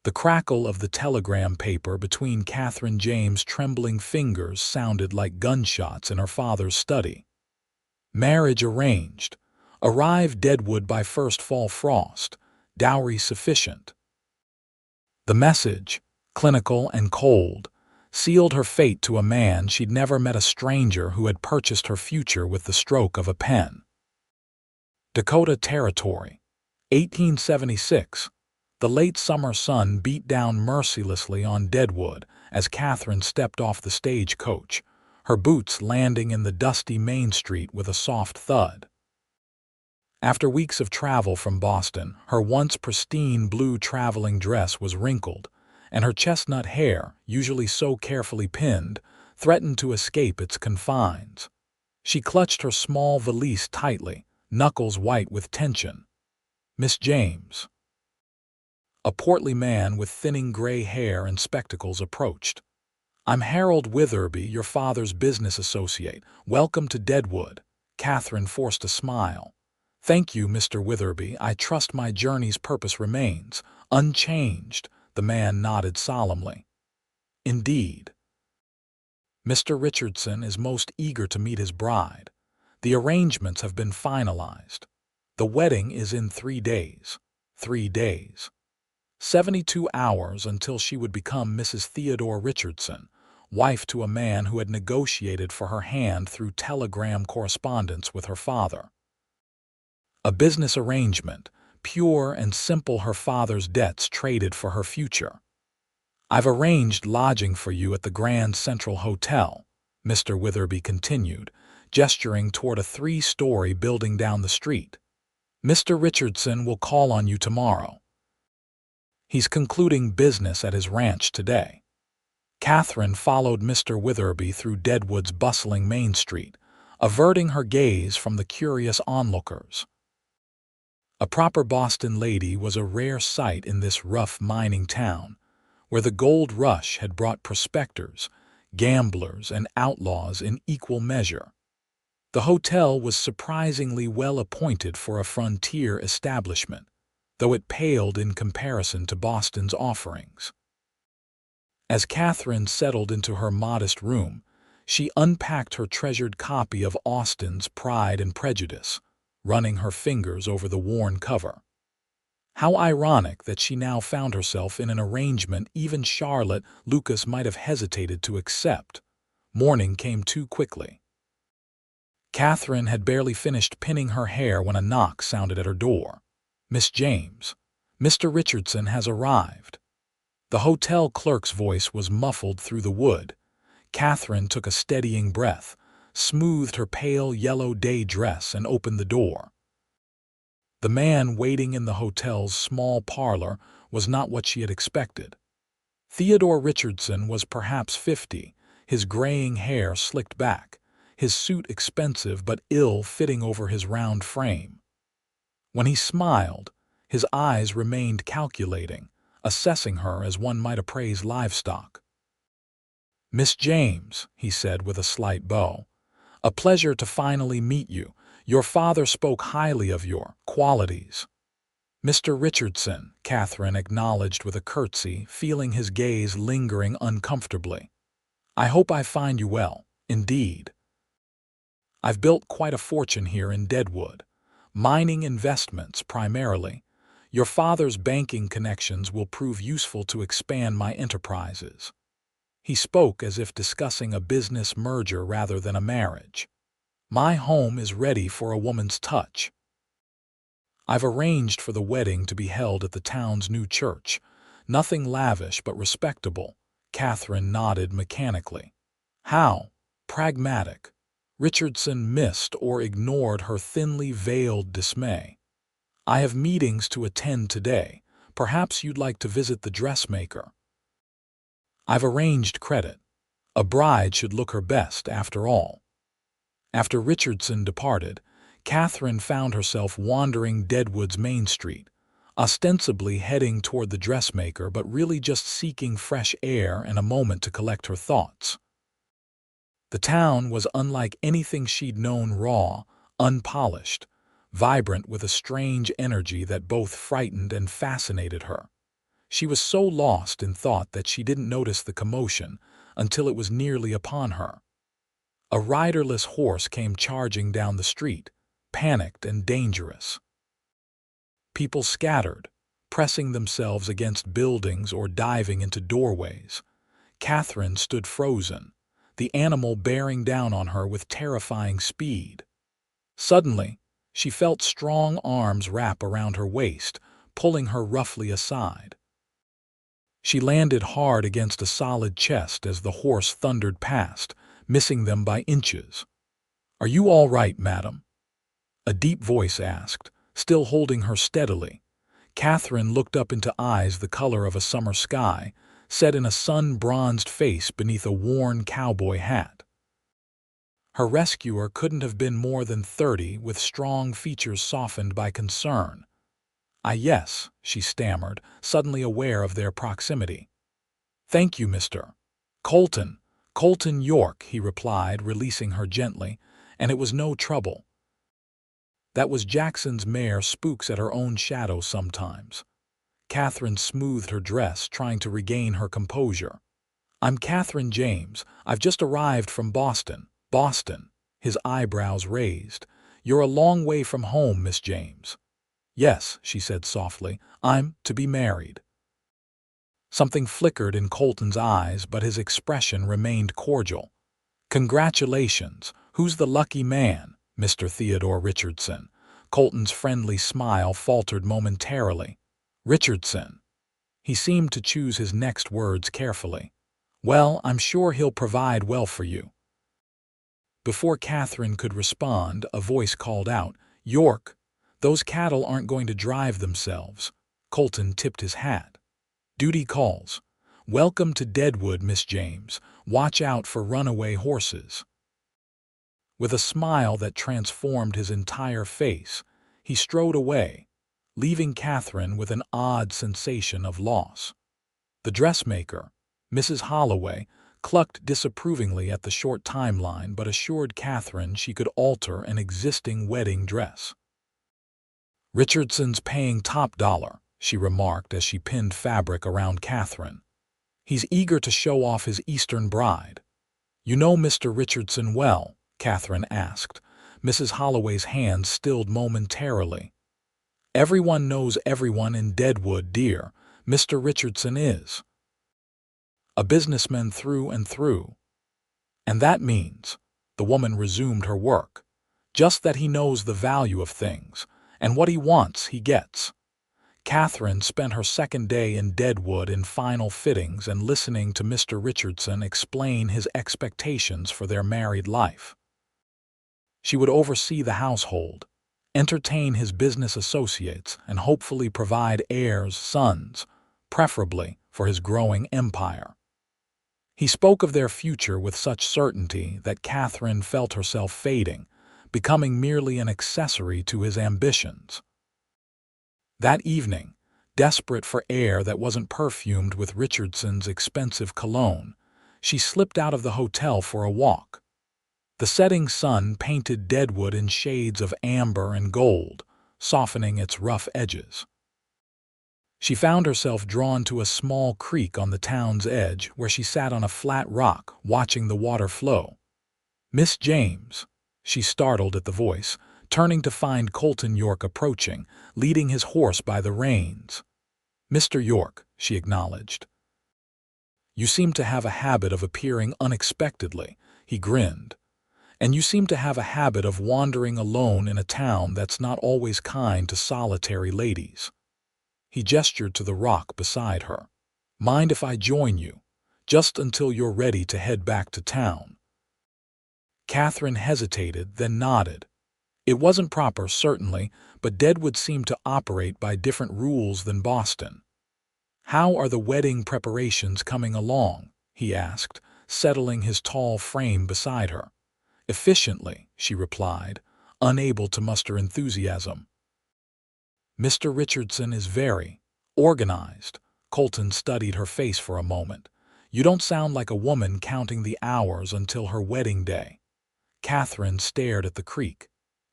The crackle of the telegram paper between Katherine James' trembling fingers sounded like gunshots in her father's study. Marriage arranged. Arrive Deadwood by first fall frost. Dowry sufficient. The message, clinical and cold, sealed her fate to a man she'd never met, a stranger who had purchased her future with the stroke of a pen. Dakota Territory, 1876. The late summer sun beat down mercilessly on Deadwood as Katherine stepped off the stagecoach, her boots landing in the dusty Main Street with a soft thud. After weeks of travel from Boston, her once pristine blue traveling dress was wrinkled, and her chestnut hair, usually so carefully pinned, threatened to escape its confines. She clutched her small valise tightly, knuckles white with tension. "Miss James." A portly man with thinning gray hair and spectacles approached. "I'm Harold Witherby, your father's business associate. Welcome to Deadwood." Katherine forced a smile. "Thank you, Mr. Witherby. I trust my journey's purpose remains unchanged." The man nodded solemnly. "Indeed. Mr. Richardson is most eager to meet his bride. The arrangements have been finalized. The wedding is in 3 days. 3 days. 72 hours until she would become Mrs. Theodore Richardson, wife to a man who had negotiated for her hand through telegram correspondence with her father. A business arrangement, pure and simple, her father's debts traded for her future. I've arranged lodging for you at the Grand Central Hotel," Mr. Witherby continued, gesturing toward a 3-story building down the street. "Mr. Richardson will call on you tomorrow. He's concluding business at his ranch today." Katherine followed Mr. Witherby through Deadwood's bustling Main Street, averting her gaze from the curious onlookers. A proper Boston lady was a rare sight in this rough mining town, where the gold rush had brought prospectors, gamblers, and outlaws in equal measure. The hotel was surprisingly well appointed for a frontier establishment, though it paled in comparison to Boston's offerings. As Katherine settled into her modest room, she unpacked her treasured copy of Austen's Pride and Prejudice, running her fingers over the worn cover. How ironic that she now found herself in an arrangement even Charlotte Lucas might have hesitated to accept. Morning came too quickly. Katherine had barely finished pinning her hair when a knock sounded at her door. "Miss James, Mr. Richardson has arrived." The hotel clerk's voice was muffled through the wood. Katherine took a steadying breath, smoothed her pale yellow day dress, and opened the door. The man waiting in the hotel's small parlor was not what she had expected. Theodore Richardson was perhaps 50, his graying hair slicked back, his suit expensive but ill-fitting over his round frame. When he smiled, his eyes remained calculating, assessing her as one might appraise livestock. "Miss James," he said with a slight bow, "a pleasure to finally meet you. Your father spoke highly of your qualities." "Mr. Richardson," Katherine acknowledged with a curtsy, feeling his gaze lingering uncomfortably. "I hope I find you well, indeed. I've built quite a fortune here in Deadwood. Mining investments, primarily. Your father's banking connections will prove useful to expand my enterprises." He spoke as if discussing a business merger rather than a marriage. "My home is ready for a woman's touch. I've arranged for the wedding to be held at the town's new church. Nothing lavish but respectable." Katherine nodded mechanically. How pragmatic. Richardson missed or ignored her thinly veiled dismay. "I have meetings to attend today. Perhaps you'd like to visit the dressmaker." "I've arranged credit. A bride should look her best, after all." After Richardson departed, Katherine found herself wandering Deadwood's Main Street, ostensibly heading toward the dressmaker but really just seeking fresh air and a moment to collect her thoughts. The town was unlike anything she'd known, raw, unpolished, vibrant with a strange energy that both frightened and fascinated her. She was so lost in thought that she didn't notice the commotion until it was nearly upon her. A riderless horse came charging down the street, panicked and dangerous. People scattered, pressing themselves against buildings or diving into doorways. Katherine stood frozen, the animal bearing down on her with terrifying speed. Suddenly, she felt strong arms wrap around her waist, pulling her roughly aside. She landed hard against a solid chest as the horse thundered past, missing them by inches. "Are you all right, madam?" a deep voice asked, still holding her steadily. Katherine looked up into eyes the color of a summer sky, set in a sun-bronzed face beneath a worn cowboy hat. Her rescuer couldn't have been more than 30, with strong features softened by concern. Yes," she stammered, suddenly aware of their proximity. "Thank you, Mr. Colton York," he replied, releasing her gently, "and it was no trouble. That was Jackson's mare spooks at her own shadow sometimes." Katherine smoothed her dress, trying to regain her composure. "I'm Katherine James. I've just arrived from Boston." "Boston?" His eyebrows raised. "You're a long way from home, Miss James." "Yes," she said softly. "I'm to be married." Something flickered in Colton's eyes, but his expression remained cordial. "Congratulations. Who's the lucky man?" "Mr. Theodore Richardson." Colton's friendly smile faltered momentarily. "Richardson." He seemed to choose his next words carefully. "Well, I'm sure he'll provide well for you." Before Katherine could respond, a voice called out, "York, those cattle aren't going to drive themselves." Colton tipped his hat. "Duty calls. Welcome to Deadwood, Miss James. Watch out for runaway horses." With a smile that transformed his entire face, he strode away, leaving Katherine with an odd sensation of loss. The dressmaker, Mrs. Holloway, clucked disapprovingly at the short timeline but assured Katherine she could alter an existing wedding dress. "Richardson's paying top dollar," she remarked as she pinned fabric around Katherine. "He's eager to show off his Eastern bride." "You know Mr. Richardson well?" Katherine asked. Mrs. Holloway's hand stilled momentarily. "Everyone knows everyone in Deadwood, dear. Mr. Richardson is a businessman through and through." "And that means," the woman resumed her work, "just that he knows the value of things, and what he wants he gets." Katherine spent her second day in Deadwood in final fittings and listening to Mr. Richardson explain his expectations for their married life. She would oversee the household, entertain his business associates, and hopefully provide heirs, sons, preferably for his growing empire. He spoke of their future with such certainty that Katherine felt herself fading, becoming merely an accessory to his ambitions. That evening, desperate for air that wasn't perfumed with Richardson's expensive cologne, she slipped out of the hotel for a walk. The setting sun painted Deadwood in shades of amber and gold, softening its rough edges. She found herself drawn to a small creek on the town's edge where she sat on a flat rock watching the water flow. "Miss James," she startled at the voice, turning to find Colton York approaching, leading his horse by the reins. "Mr. York," she acknowledged. "You seem to have a habit of appearing unexpectedly," he grinned. "And you seem to have a habit of wandering alone in a town that's not always kind to solitary ladies." He gestured to the rock beside her. "Mind if I join you, just until you're ready to head back to town?" Katherine hesitated, then nodded. It wasn't proper, certainly, but Deadwood seemed to operate by different rules than Boston. "How are the wedding preparations coming along?" he asked, settling his tall frame beside her. "Efficiently," she replied, unable to muster enthusiasm. "Mr. Richardson is very organized." Colton studied her face for a moment. "You don't sound like a woman counting the hours until her wedding day." Katherine stared at the creek.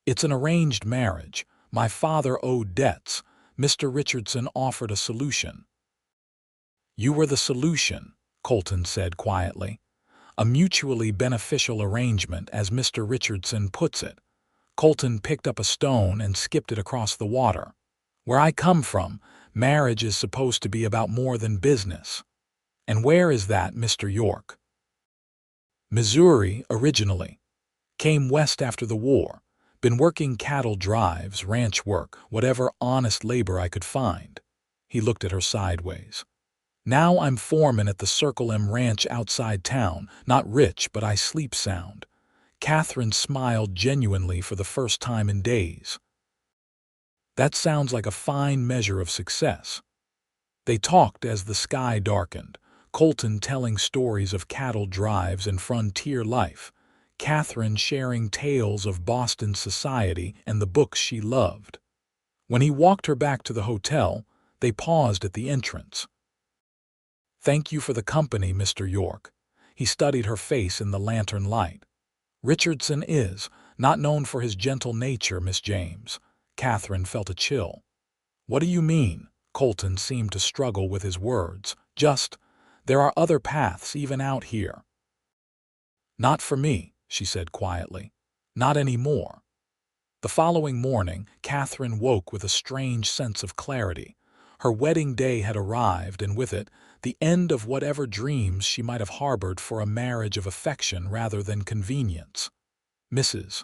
"It's an arranged marriage. My father owed debts. Mr. Richardson offered a solution." You were the solution, Colton said quietly. A mutually beneficial arrangement, as Mr. Richardson puts it. Colton picked up a stone and skipped it across the water. Where I come from, marriage is supposed to be about more than business. And where is that, Mr. York? Missouri, originally. Came west after the war. Been working cattle drives, ranch work, whatever honest labor I could find. He looked at her sideways. Now I'm foreman at the Circle M Ranch outside town. Not rich, but I sleep sound. Katherine smiled genuinely for the first time in days. That sounds like a fine measure of success. They talked as the sky darkened, Colton telling stories of cattle drives and frontier life, Katherine sharing tales of Boston society and the books she loved. When he walked her back to the hotel, they paused at the entrance. Thank you for the company, Mr. York. He studied her face in the lantern light. Richardson is not known for his gentle nature, Miss James. Katherine felt a chill. What do you mean? Colton seemed to struggle with his words. Just, there are other paths even out here. Not for me, she said quietly. Not anymore. The following morning, Katherine woke with a strange sense of clarity. Her wedding day had arrived, and with it, the end of whatever dreams she might have harbored for a marriage of affection rather than convenience. Mrs.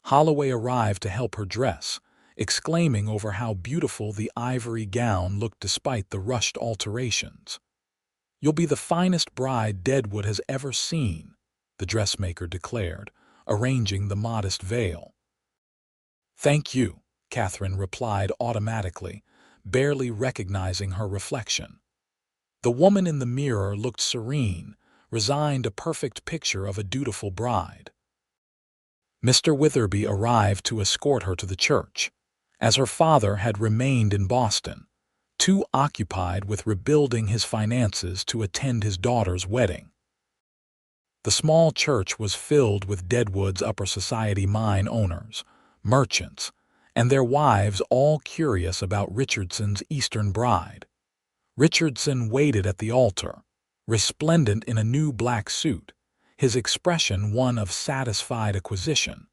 Holloway arrived to help her dress, exclaiming over how beautiful the ivory gown looked despite the rushed alterations. You'll be the finest bride Deadwood has ever seen, the dressmaker declared, arranging the modest veil. Thank you, Katherine replied automatically, barely recognizing her reflection. The woman in the mirror looked serene, resigned, a perfect picture of a dutiful bride. Mr. Witherby arrived to escort her to the church, as her father had remained in Boston, too occupied with rebuilding his finances to attend his daughter's wedding. The small church was filled with Deadwood's upper society mine owners, merchants, and their wives, all curious about Richardson's Eastern bride. Richardson waited at the altar, resplendent in a new black suit, his expression one of satisfied acquisition.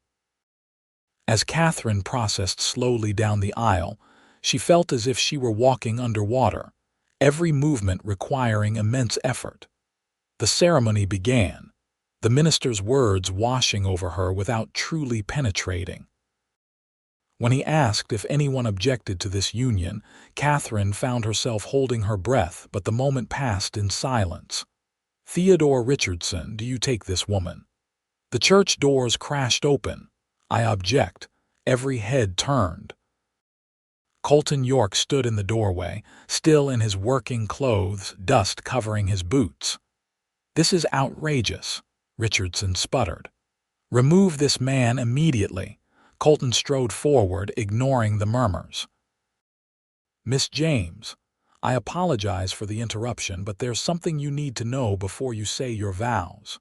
As Katherine processed slowly down the aisle, she felt as if she were walking underwater, every movement requiring immense effort. The ceremony began, the minister's words washing over her without truly penetrating. When he asked if anyone objected to this union, Katherine found herself holding her breath, but the moment passed in silence. Theodore Richardson, do you take this woman? The church doors crashed open. I object. Every head turned. Colton York stood in the doorway, still in his working clothes, dust covering his boots. This is outrageous, Richardson sputtered. Remove this man immediately. Colton strode forward, ignoring the murmurs. Miss James, I apologize for the interruption, but there's something you need to know before you say your vows.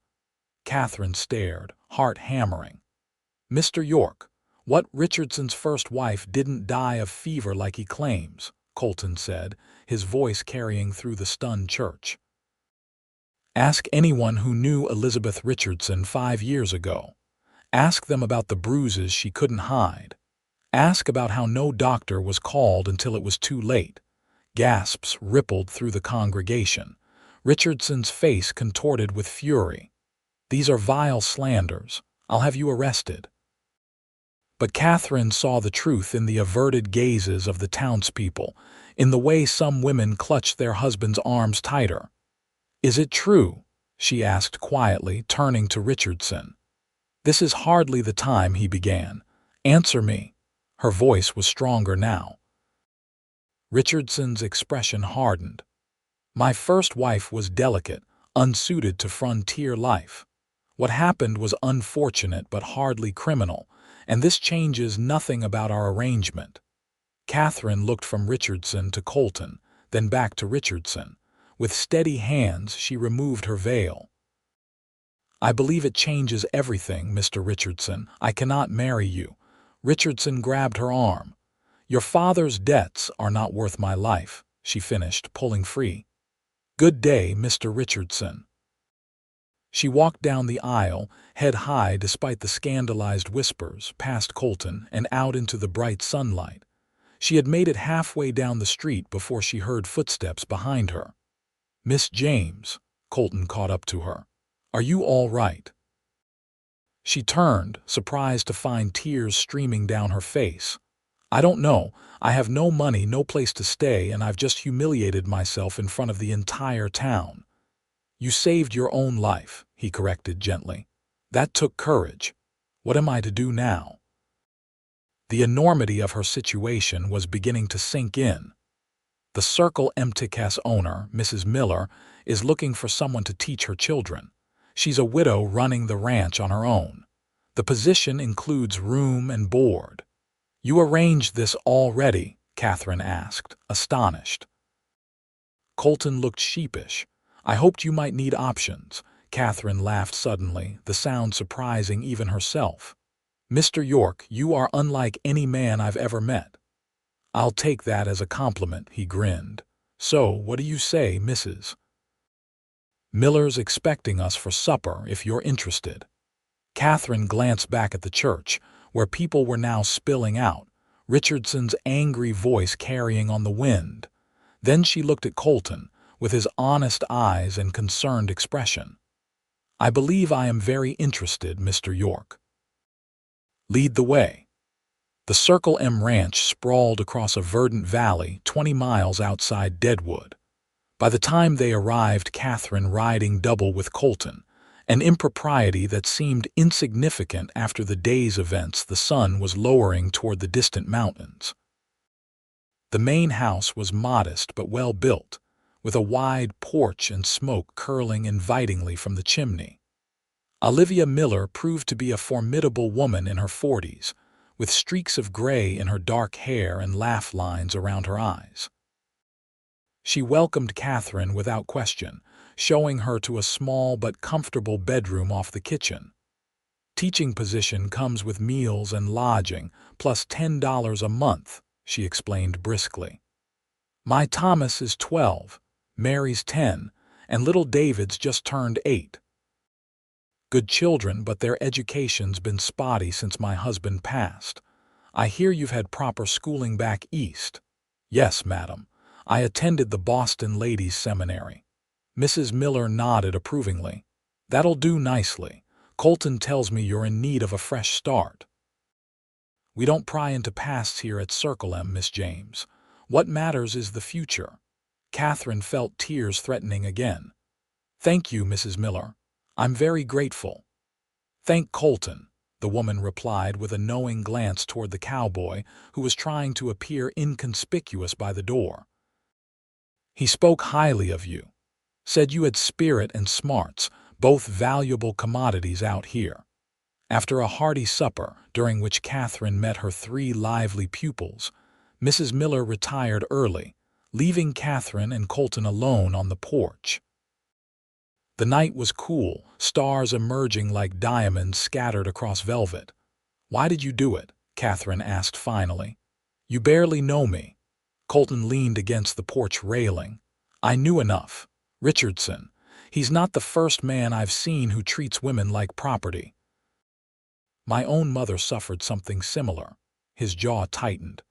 Katherine stared, heart hammering. Mr. York, what Richardson's first wife didn't die of fever like he claims, Colton said, his voice carrying through the stunned church. Ask anyone who knew Elizabeth Richardson 5 years ago. Ask them about the bruises she couldn't hide. Ask about how no doctor was called until it was too late. Gasps rippled through the congregation. Richardson's face contorted with fury. These are vile slanders. I'll have you arrested. But Katherine saw the truth in the averted gazes of the townspeople, in the way some women clutched their husbands' arms tighter. Is it true? She asked quietly, turning to Richardson. This is hardly the time, he began. Answer me. Her voice was stronger now. Richardson's expression hardened. My first wife was delicate, unsuited to frontier life. What happened was unfortunate but hardly criminal, and this changes nothing about our arrangement. Katherine looked from Richardson to Colton, then back to Richardson. With steady hands, she removed her veil. I believe it changes everything, Mr. Richardson. I cannot marry you. Richardson grabbed her arm. Your father's debts are not worth my life, she finished, pulling free. "Good day, Mr. Richardson." She walked down the aisle, head high despite the scandalized whispers, past Colton and out into the bright sunlight. She had made it halfway down the street before she heard footsteps behind her. "Miss James," Colton caught up to her. "Are you all right?" She turned, surprised to find tears streaming down her face. "I don't know. I have no money, no place to stay, and I've just humiliated myself in front of the entire town." "You saved your own life," he corrected gently. "That took courage. What am I to do now?" The enormity of her situation was beginning to sink in. The Circle M Ticket's owner, Mrs. Miller, is looking for someone to teach her children. She's a widow running the ranch on her own. The position includes room and board. "You arranged this already?" Katherine asked, astonished. Colton looked sheepish. "I hoped you might need options." Katherine laughed suddenly, the sound surprising even herself. "Mr. York, you are unlike any man I've ever met." "I'll take that as a compliment," he grinned. "So, what do you say, Mrs. Miller's expecting us for supper if you're interested." Katherine glanced back at the church, where people were now spilling out, Richardson's angry voice carrying on the wind. Then she looked at Colton, with his honest eyes and concerned expression. "I believe I am very interested, Mr. York." "Lead the way." The Circle M Ranch sprawled across a verdant valley 20 miles outside Deadwood. By the time they arrived, Katherine riding double with Colton, an impropriety that seemed insignificant after the day's events. The sun was lowering toward the distant mountains. The main house was modest but well built, with a wide porch and smoke curling invitingly from the chimney. Olivia Miller proved to be a formidable woman in her 40s, with streaks of gray in her dark hair and laugh lines around her eyes. She welcomed Katherine without question, showing her to a small but comfortable bedroom off the kitchen. "Teaching position comes with meals and lodging, plus $10 a month," she explained briskly. "My Thomas is 12, Mary's 10, and little David's just turned 8. Good children, but their education's been spotty since my husband passed. I hear you've had proper schooling back east." "Yes, madam. I attended the Boston Ladies' Seminary." Mrs. Miller nodded approvingly. "That'll do nicely. Colton tells me you're in need of a fresh start." "We don't pry into pasts here at Circle M, Miss James. What matters is the future." Katherine felt tears threatening again. "Thank you, Mrs. Miller. I'm very grateful." "Thank Colton," the woman replied with a knowing glance toward the cowboy, who was trying to appear inconspicuous by the door. "He spoke highly of you. Said you had spirit and smarts, both valuable commodities out here." After a hearty supper, during which Katherine met her 3 lively pupils, Mrs. Miller retired early, leaving Katherine and Colton alone on the porch. The night was cool, stars emerging like diamonds scattered across velvet. "Why did you do it?" Katherine asked finally. "You barely know me." Colton leaned against the porch railing. "I knew enough. Richardson. He's not the first man I've seen who treats women like property." "My own mother suffered something similar." His jaw tightened.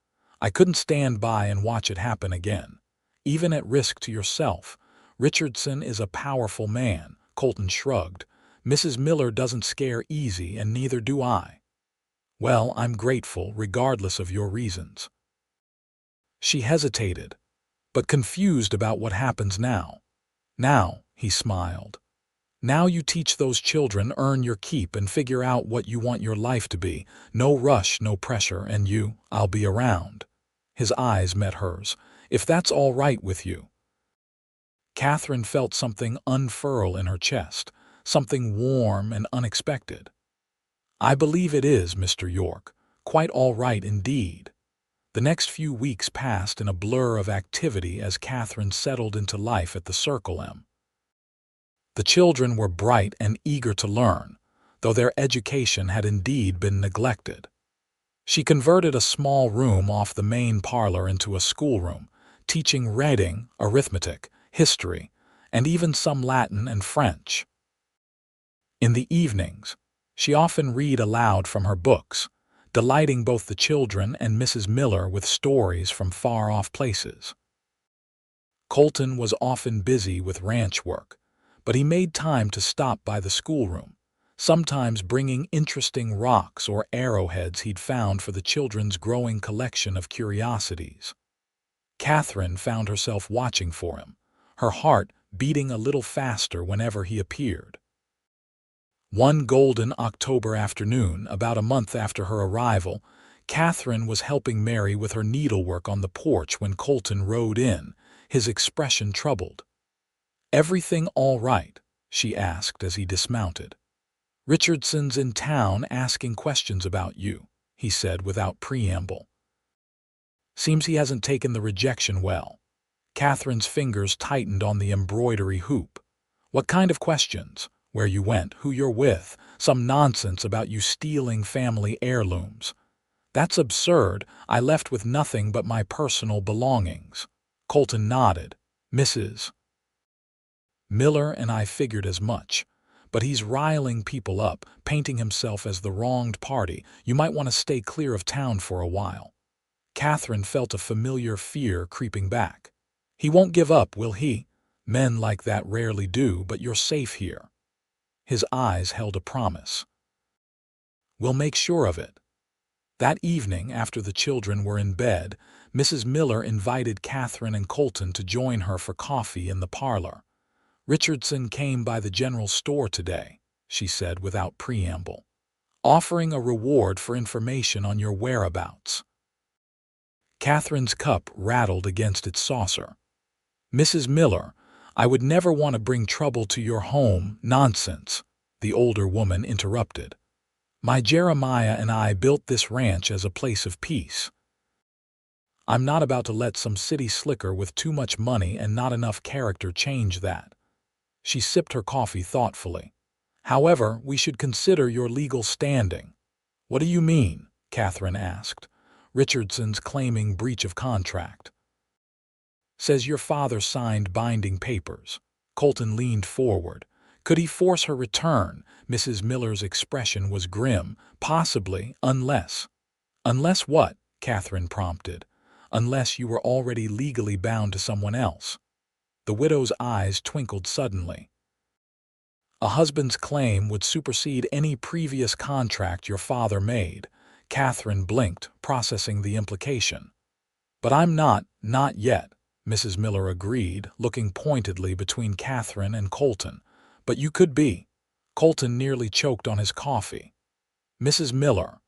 "I couldn't stand by and watch it happen again. Even at risk to yourself. Richardson is a powerful man." Colton shrugged. "Mrs. Miller doesn't scare easy, and neither do I." "Well, I'm grateful, regardless of your reasons." She hesitated, but confused about what happens now. "Now," he smiled. "Now you teach those children, earn your keep, and figure out what you want your life to be. No rush, no pressure, and I'll be around." His eyes met hers. "If that's all right with you." Katherine felt something unfurl in her chest, something warm and unexpected. "I believe it is, Mr. York. Quite all right indeed." The next few weeks passed in a blur of activity as Katherine settled into life at the Circle M. The children were bright and eager to learn, though their education had indeed been neglected. She converted a small room off the main parlor into a schoolroom, teaching reading, arithmetic, history, and even some Latin and French. In the evenings, she often read aloud from her books, delighting both the children and Mrs. Miller with stories from far-off places. Colton was often busy with ranch work, but he made time to stop by the schoolroom, sometimes bringing interesting rocks or arrowheads he'd found for the children's growing collection of curiosities. Katherine found herself watching for him, her heart beating a little faster whenever he appeared. One golden October afternoon, about a month after her arrival, Katherine was helping Mary with her needlework on the porch when Colton rode in, his expression troubled. "Everything all right?" she asked as he dismounted. "Richardson's in town asking questions about you," he said without preamble. "Seems he hasn't taken the rejection well." Katherine's fingers tightened on the embroidery hoop. "What kind of questions? Where you went, who you're with, some nonsense about you stealing family heirlooms." "That's absurd. I left with nothing but my personal belongings." Colton nodded. "Mrs. Miller and I figured as much. But he's riling people up, painting himself as the wronged party. You might want to stay clear of town for a while." Katherine felt a familiar fear creeping back. "He won't give up, will he? Men like that rarely do, but you're safe here." His eyes held a promise. "We'll make sure of it." That evening, after the children were in bed, Mrs. Miller invited Katherine and Colton to join her for coffee in the parlor. "Richardson came by the general store today," she said without preamble, "offering a reward for information on your whereabouts." Katherine's cup rattled against its saucer. "Mrs. Miller, I would never want to bring trouble to your home." "Nonsense," the older woman interrupted. "My Jeremiah and I built this ranch as a place of peace. I'm not about to let some city slicker with too much money and not enough character change that." She sipped her coffee thoughtfully. "However, we should consider your legal standing." "What do you mean?" Katherine asked. "Richardson's claiming breach of contract. Says your father signed binding papers." Colton leaned forward. "Could he force her return?" Mrs. Miller's expression was grim. "Possibly, unless—" "Unless what?" Katherine prompted. "Unless you were already legally bound to someone else." The widow's eyes twinkled suddenly. "A husband's claim would supersede any previous contract your father made." Katherine blinked, processing the implication. "But I'm not yet," Mrs. Miller agreed, looking pointedly between Katherine and Colton. "But you could be." Colton nearly choked on his coffee. "Mrs. Miller."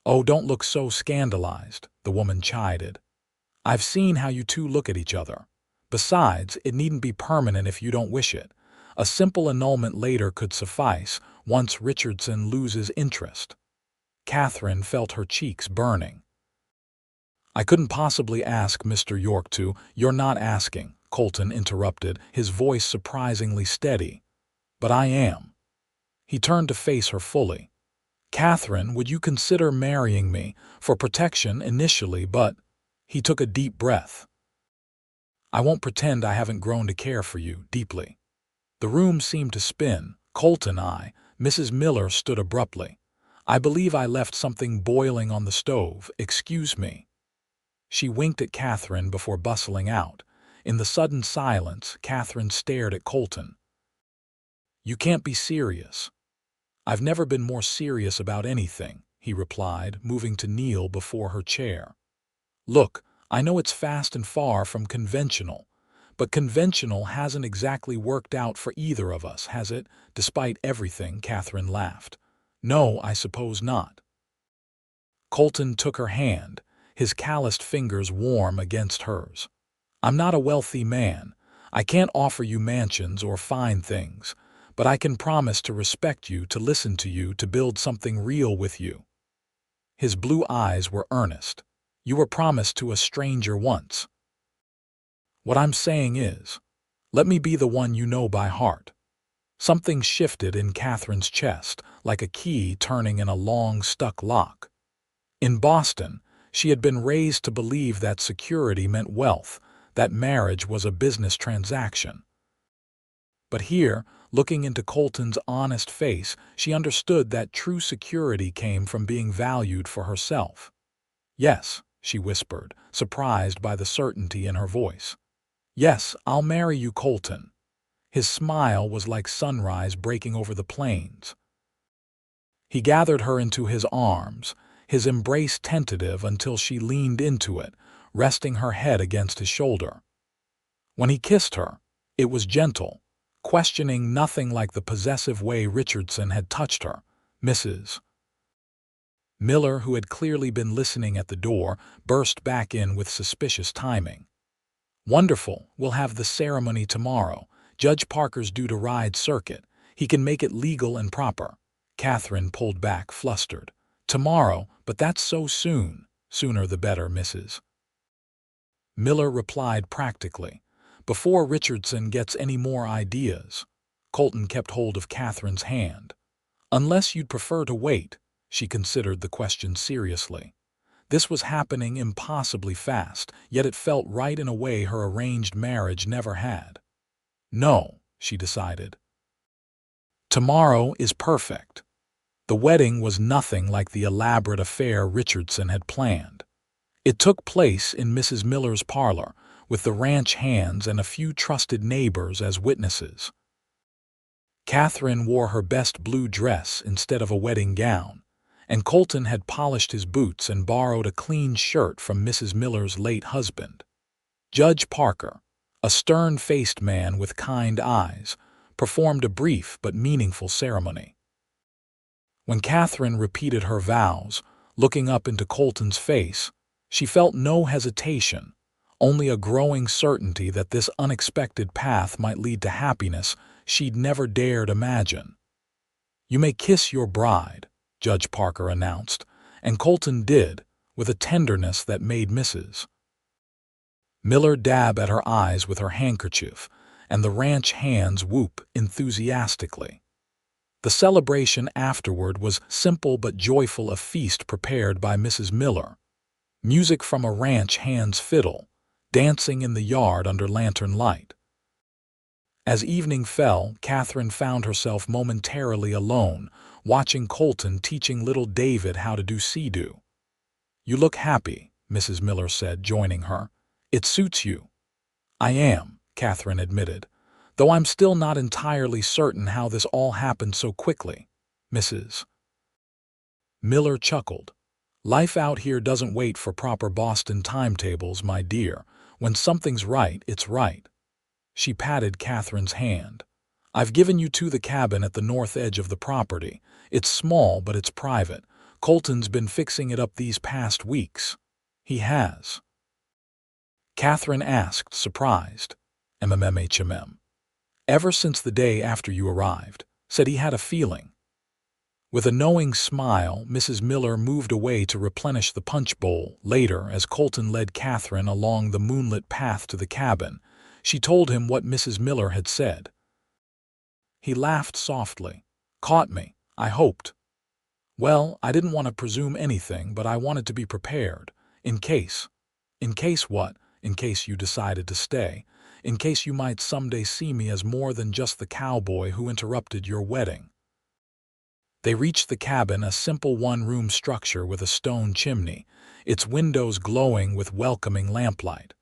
"Oh, don't look so scandalized," the woman chided. "I've seen how you two look at each other. Besides, it needn't be permanent if you don't wish it. A simple annulment later could suffice, once Richardson loses interest." Katherine felt her cheeks burning. "I couldn't possibly ask Mr. York to—" "You're not asking," Colton interrupted, his voice surprisingly steady. "But I am." He turned to face her fully. "Katherine, would you consider marrying me, for protection initially, but—" He took a deep breath. "I won't pretend I haven't grown to care for you deeply." The room seemed to spin. Colton, Mrs. Miller stood abruptly. "I believe I left something boiling on the stove. Excuse me." She winked at Katherine before bustling out. In the sudden silence, Katherine stared at Colton. "You can't be serious." "I've never been more serious about anything," he replied, moving to kneel before her chair. "Look, I know it's fast and far from conventional, but conventional hasn't exactly worked out for either of us, has it, despite everything?" Katherine laughed. "No, I suppose not." Colton took her hand, his calloused fingers warm against hers. "I'm not a wealthy man. I can't offer you mansions or fine things, but I can promise to respect you, to listen to you, to build something real with you." His blue eyes were earnest. "You were promised to a stranger once." "What I'm saying is, let me be the one you know by heart." Something shifted in Katherine's chest, like a key turning in a long, stuck lock. In Boston, She had been raised to believe that security meant wealth, that marriage was a business transaction. But here, looking into Colton's honest face, she understood that true security came from being valued for herself. "Yes," she whispered, surprised by the certainty in her voice. "Yes, I'll marry you, Colton." His smile was like sunrise breaking over the plains. He gathered her into his arms, his embrace tentative until she leaned into it, resting her head against his shoulder. When he kissed her, it was gentle, questioning nothing like the possessive way Richardson had touched her. Mrs. Miller, who had clearly been listening at the door, burst back in with suspicious timing. "Wonderful, we'll have the ceremony tomorrow. Judge Parker's due to ride circuit. He can make it legal and proper." Katherine pulled back, flustered. "Tomorrow, but that's so soon." "Sooner the better, Mrs. Miller replied practically. "Before Richardson gets any more ideas." Colton kept hold of Katherine's hand. "Unless you'd prefer to wait." She considered the question seriously. This was happening impossibly fast, yet it felt right in a way her arranged marriage never had. "No," she decided. "Tomorrow is perfect." The wedding was nothing like the elaborate affair Richardson had planned. It took place in Mrs. Miller's parlor, with the ranch hands and a few trusted neighbors as witnesses. Katherine wore her best blue dress instead of a wedding gown, and Colton had polished his boots and borrowed a clean shirt from Mrs. Miller's late husband. Judge Parker, a stern-faced man with kind eyes, performed a brief but meaningful ceremony. When Katherine repeated her vows, looking up into Colton's face, she felt no hesitation, only a growing certainty that this unexpected path might lead to happiness she'd never dared imagine. "You may kiss your bride," Judge Parker announced, and Colton did, with a tenderness that made Mrs. Miller dab at her eyes with her handkerchief, and the ranch hands whoop enthusiastically. The celebration afterward was simple but joyful, a feast prepared by Mrs. Miller. Music from a ranch hand's fiddle, dancing in the yard under lantern light. As evening fell, Katherine found herself momentarily alone, watching Colton teaching little David how to do see-do. "You look happy," Mrs. Miller said, joining her. "It suits you." "I am," Katherine admitted, "though I'm still not entirely certain how this all happened so quickly." Mrs. Miller chuckled. "Life out here doesn't wait for proper Boston timetables, my dear. When something's right, it's right." She patted Katherine's hand. "I've given you to the cabin at the north edge of the property. It's small, but it's private. Colton's been fixing it up these past weeks." "He has?" Katherine asked, surprised. "MMMHMM. Ever since the day after you arrived. Said he had a feeling." With a knowing smile, Mrs. Miller moved away to replenish the punch bowl. Later, as Colton led Katherine along the moonlit path to the cabin, she told him what Mrs. Miller had said. He laughed softly. "Caught me, I hoped." "Well, I didn't want to presume anything, but I wanted to be prepared. In case." "In case what?" "In case you decided to stay. In case you might someday see me as more than just the cowboy who interrupted your wedding." They reached the cabin, a simple one-room structure with a stone chimney, its windows glowing with welcoming lamplight.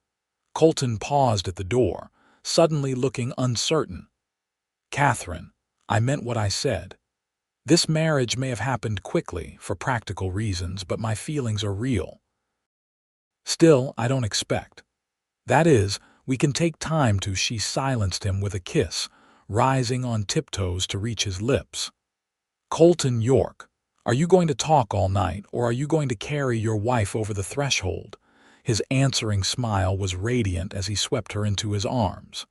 Colton paused at the door, suddenly looking uncertain. "Katherine, I meant what I said. This marriage may have happened quickly, for practical reasons, but my feelings are real. Still, I don't expect. That is, we can take time to." She silenced him with a kiss, rising on tiptoes to reach his lips. "Colton York, are you going to talk all night, or are you going to carry your wife over the threshold?" His answering smile was radiant as he swept her into his arms.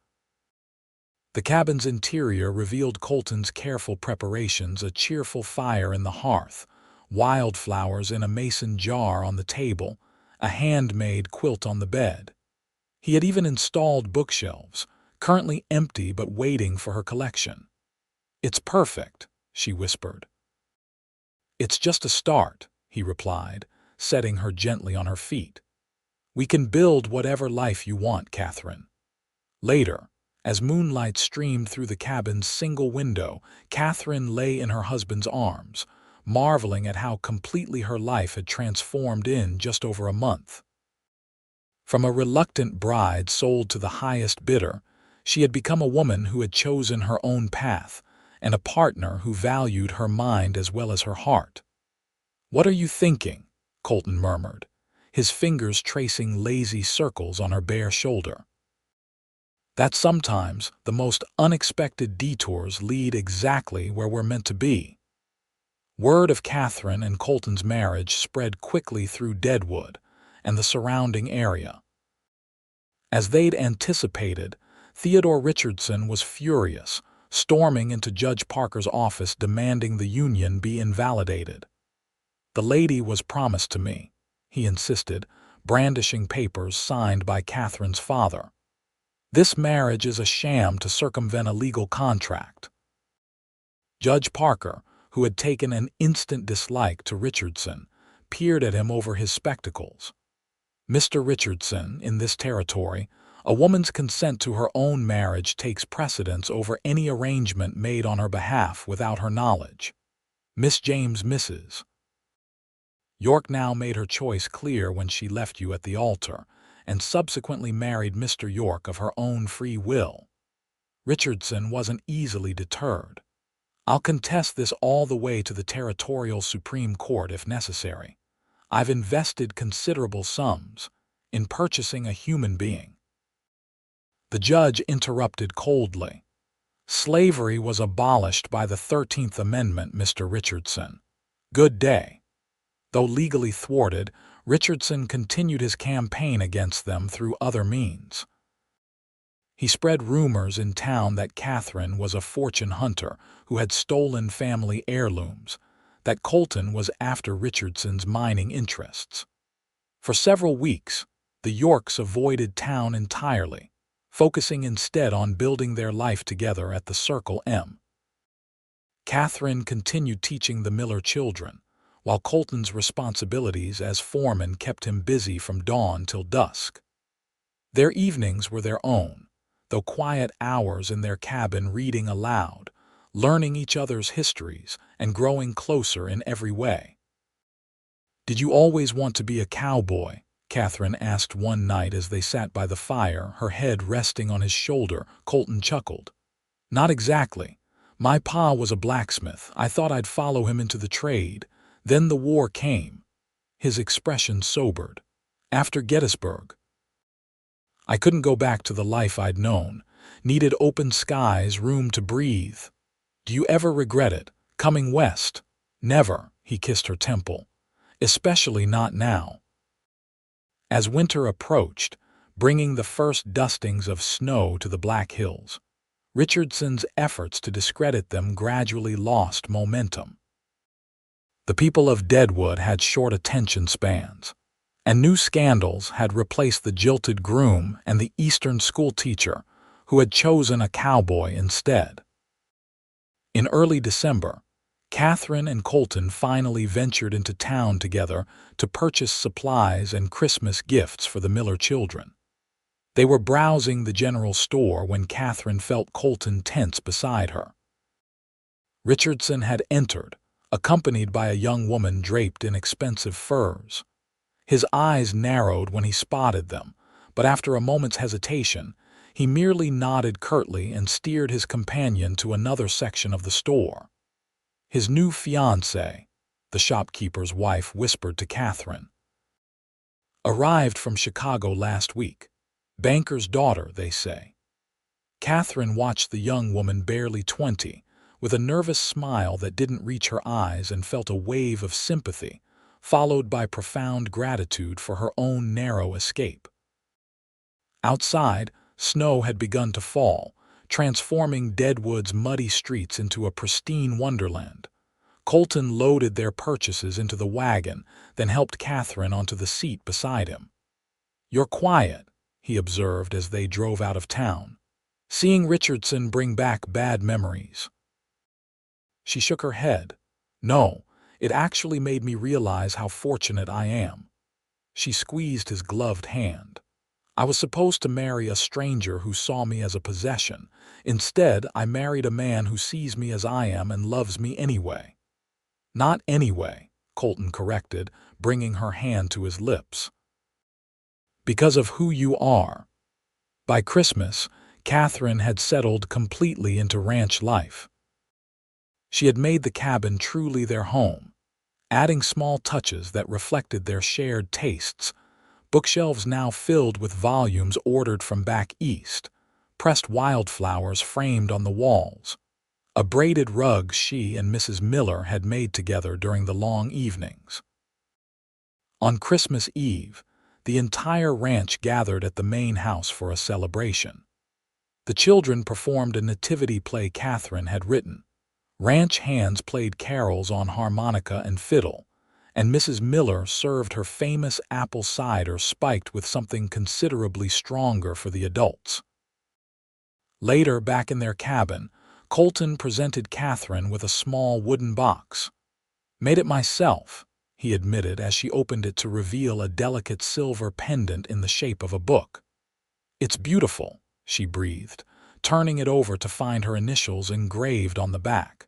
The cabin's interior revealed Colton's careful preparations, a cheerful fire in the hearth, wildflowers in a mason jar on the table, a handmade quilt on the bed. He had even installed bookshelves, currently empty but waiting for her collection. "It's perfect," she whispered. "It's just a start," he replied, setting her gently on her feet. "We can build whatever life you want, Katherine." Later, as moonlight streamed through the cabin's single window, Katherine lay in her husband's arms, marveling at how completely her life had transformed in just over a month. From a reluctant bride sold to the highest bidder, she had become a woman who had chosen her own path, and a partner who valued her mind as well as her heart. "What are you thinking?" Colton murmured, his fingers tracing lazy circles on her bare shoulder. "That sometimes the most unexpected detours lead exactly where we're meant to be." Word of Katherine and Colton's marriage spread quickly through Deadwood and the surrounding area. As they'd anticipated, Theodore Richardson was furious, storming into Judge Parker's office demanding the union be invalidated. "The lady was promised to me," he insisted, brandishing papers signed by Katherine's father. "This marriage is a sham to circumvent a legal contract." Judge Parker, who had taken an instant dislike to Richardson, peered at him over his spectacles. "Mr. Richardson, in this territory, a woman's consent to her own marriage takes precedence over any arrangement made on her behalf without her knowledge. Miss James misses. York now made her choice clear when she left you at the altar, and subsequently married Mr. York of her own free will." Richardson wasn't easily deterred. "I'll contest this all the way to the territorial Supreme Court if necessary. I've invested considerable sums in purchasing a human being." The judge interrupted coldly. "Slavery was abolished by the 13th Amendment, Mr. Richardson. Good day." Though legally thwarted, Richardson continued his campaign against them through other means. He spread rumors in town that Katherine was a fortune hunter who had stolen family heirlooms, that Colton was after Richardson's mining interests. For several weeks, the Yorks avoided town entirely, focusing instead on building their life together at the Circle M. Katherine continued teaching the Miller children, while Colton's responsibilities as foreman kept him busy from dawn till dusk. Their evenings were their own, though quiet hours in their cabin reading aloud, learning each other's histories, and growing closer in every way. "Did you always want to be a cowboy?" Katherine asked one night as they sat by the fire, her head resting on his shoulder. Colton chuckled. "Not exactly. My pa was a blacksmith. I thought I'd follow him into the trade. Then the war came." His expression sobered. "After Gettysburg. I couldn't go back to the life I'd known. Needed open skies, room to breathe." "Do you ever regret it, coming west?" "Never," he kissed her temple. "Especially not now." As winter approached, bringing the first dustings of snow to the Black Hills, Richardson's efforts to discredit them gradually lost momentum. The people of Deadwood had short attention spans, and new scandals had replaced the jilted groom and the Eastern schoolteacher who had chosen a cowboy instead. In early December, Katherine and Colton finally ventured into town together to purchase supplies and Christmas gifts for the Miller children. They were browsing the general store when Katherine felt Colton tense beside her. Richardson had entered, accompanied by a young woman draped in expensive furs. His eyes narrowed when he spotted them, but after a moment's hesitation, he merely nodded curtly and steered his companion to another section of the store. "His new fiancée," the shopkeeper's wife whispered to Katherine. "Arrived from Chicago last week. Banker's daughter, they say." Katherine watched the young woman, barely 20, with a nervous smile that didn't reach her eyes, and felt a wave of sympathy, followed by profound gratitude for her own narrow escape. Outside, snow had begun to fall, transforming Deadwood's muddy streets into a pristine wonderland. Colton loaded their purchases into the wagon, then helped Katherine onto the seat beside him. "You're quiet," he observed as they drove out of town. "Seeing Richardson bring back bad memories?" She shook her head. "No, It actually made me realize how fortunate I am." She squeezed his gloved hand. "I was supposed to marry a stranger who saw me as a possession. Instead, I married a man who sees me as I am and loves me anyway." "Not anyway," Colton corrected, bringing her hand to his lips. "Because of who you are." By Christmas, Katherine had settled completely into ranch life. She had made the cabin truly their home, adding small touches that reflected their shared tastes. Bookshelves now filled with volumes ordered from back east, pressed wildflowers framed on the walls, a braided rug she and Mrs. Miller had made together during the long evenings. On Christmas Eve, the entire ranch gathered at the main house for a celebration. The children performed a nativity play Katherine had written. Ranch hands played carols on harmonica and fiddle, and Mrs. Miller served her famous apple cider spiked with something considerably stronger for the adults. Later, back in their cabin, Colton presented Katherine with a small wooden box. "Made it myself," he admitted as she opened it to reveal a delicate silver pendant in the shape of a book. "It's beautiful," she breathed, turning it over to find her initials engraved on the back.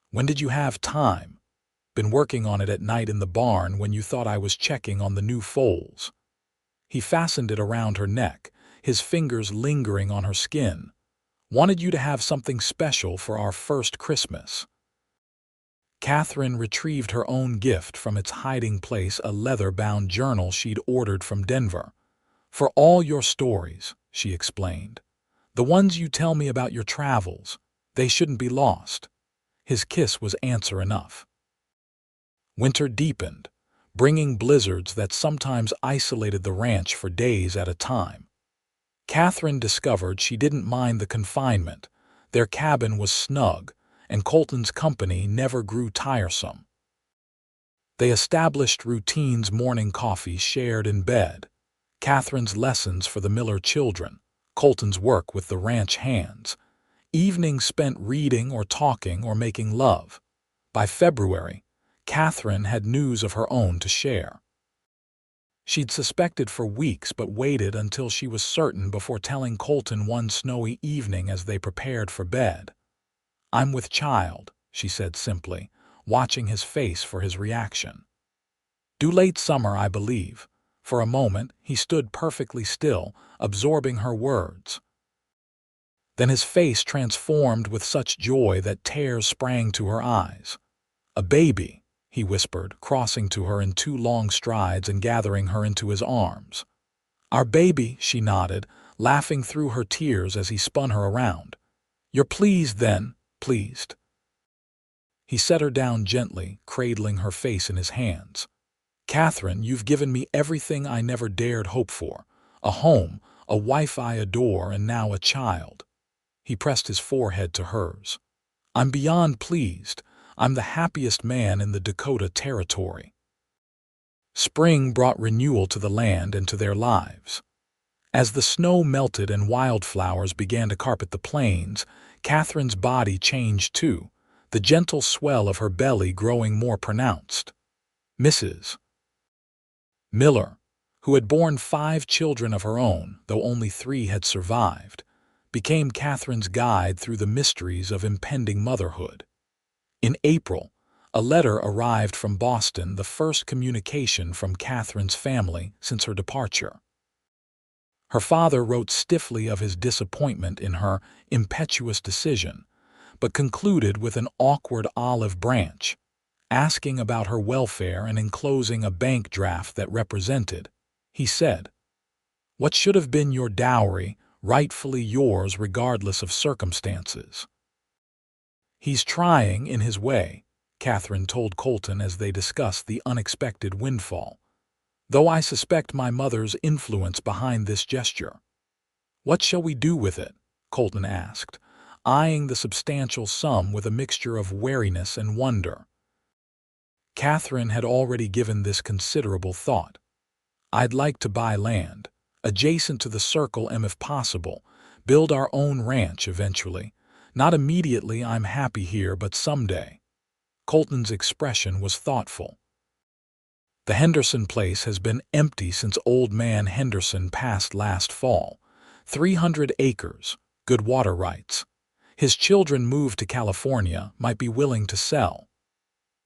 "When did you have time?" "Been working on it at night in the barn when you thought I was checking on the new foals." He fastened it around her neck, his fingers lingering on her skin. "Wanted you to have something special for our first Christmas." Katherine retrieved her own gift from its hiding place, a leather-bound journal she'd ordered from Denver. "For all your stories," she explained. "The ones you tell me about your travels. They shouldn't be lost." His kiss was answer enough. Winter deepened, bringing blizzards that sometimes isolated the ranch for days at a time. Katherine discovered she didn't mind the confinement. Their cabin was snug, and Colton's company never grew tiresome. They established routines: morning coffee shared in bed, Katherine's lessons for the Miller children, Colton's work with the ranch hands, evenings spent reading or talking or making love. By February, Katherine had news of her own to share. She'd suspected for weeks but waited until she was certain before telling Colton one snowy evening as they prepared for bed. "I'm with child," she said simply, watching his face for his reaction. "Due late summer, I believe." For a moment, he stood perfectly still, absorbing her words. Then his face transformed with such joy that tears sprang to her eyes. "A baby," he whispered, crossing to her in 2 long strides and gathering her into his arms. "Our baby," she nodded, laughing through her tears as he spun her around. "You're pleased then?" "Pleased." He set her down gently, cradling her face in his hands. "Katherine, you've given me everything I never dared hope for. A home, a wife I adore, and now a child." He pressed his forehead to hers. "I'm beyond pleased. I'm the happiest man in the Dakota Territory." Spring brought renewal to the land and to their lives. As the snow melted and wildflowers began to carpet the plains, Katherine's body changed too, the gentle swell of her belly growing more pronounced. Mrs. Miller, who had borne 5 children of her own, though only 3 had survived, became Katherine's guide through the mysteries of impending motherhood. In April, a letter arrived from Boston, the first communication from Katherine's family since her departure. Her father wrote stiffly of his disappointment in her impetuous decision, but concluded with an awkward olive branch, asking about her welfare and enclosing a bank draft that represented, he said, "what should have been your dowry, rightfully yours regardless of circumstances." "He's trying in his way," Katherine told Colton as they discussed the unexpected windfall, "though I suspect my mother's influence behind this gesture." "What shall we do with it?" Colton asked, eyeing the substantial sum with a mixture of wariness and wonder. Katherine had already given this considerable thought. "I'd like to buy land, adjacent to the circle, and if possible, build our own ranch eventually. Not immediately, I'm happy here, but someday." Colton's expression was thoughtful. The Henderson place has been empty since Old Man Henderson passed last fall. 300 acres, good water rights. His children moved to California, might be willing to sell.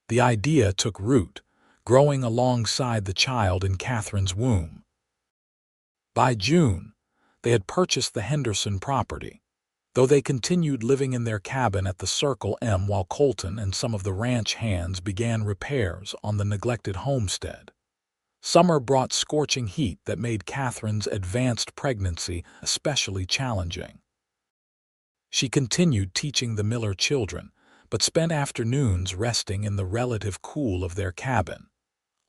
The idea took root, growing alongside the child in Katherine's womb. By June, they had purchased the Henderson property, though they continued living in their cabin at the Circle M while Colton and some of the ranch hands began repairs on the neglected homestead. Summer brought scorching heat that made Katherine's advanced pregnancy especially challenging. She continued teaching the Miller children, but spent afternoons resting in the relative cool of their cabin,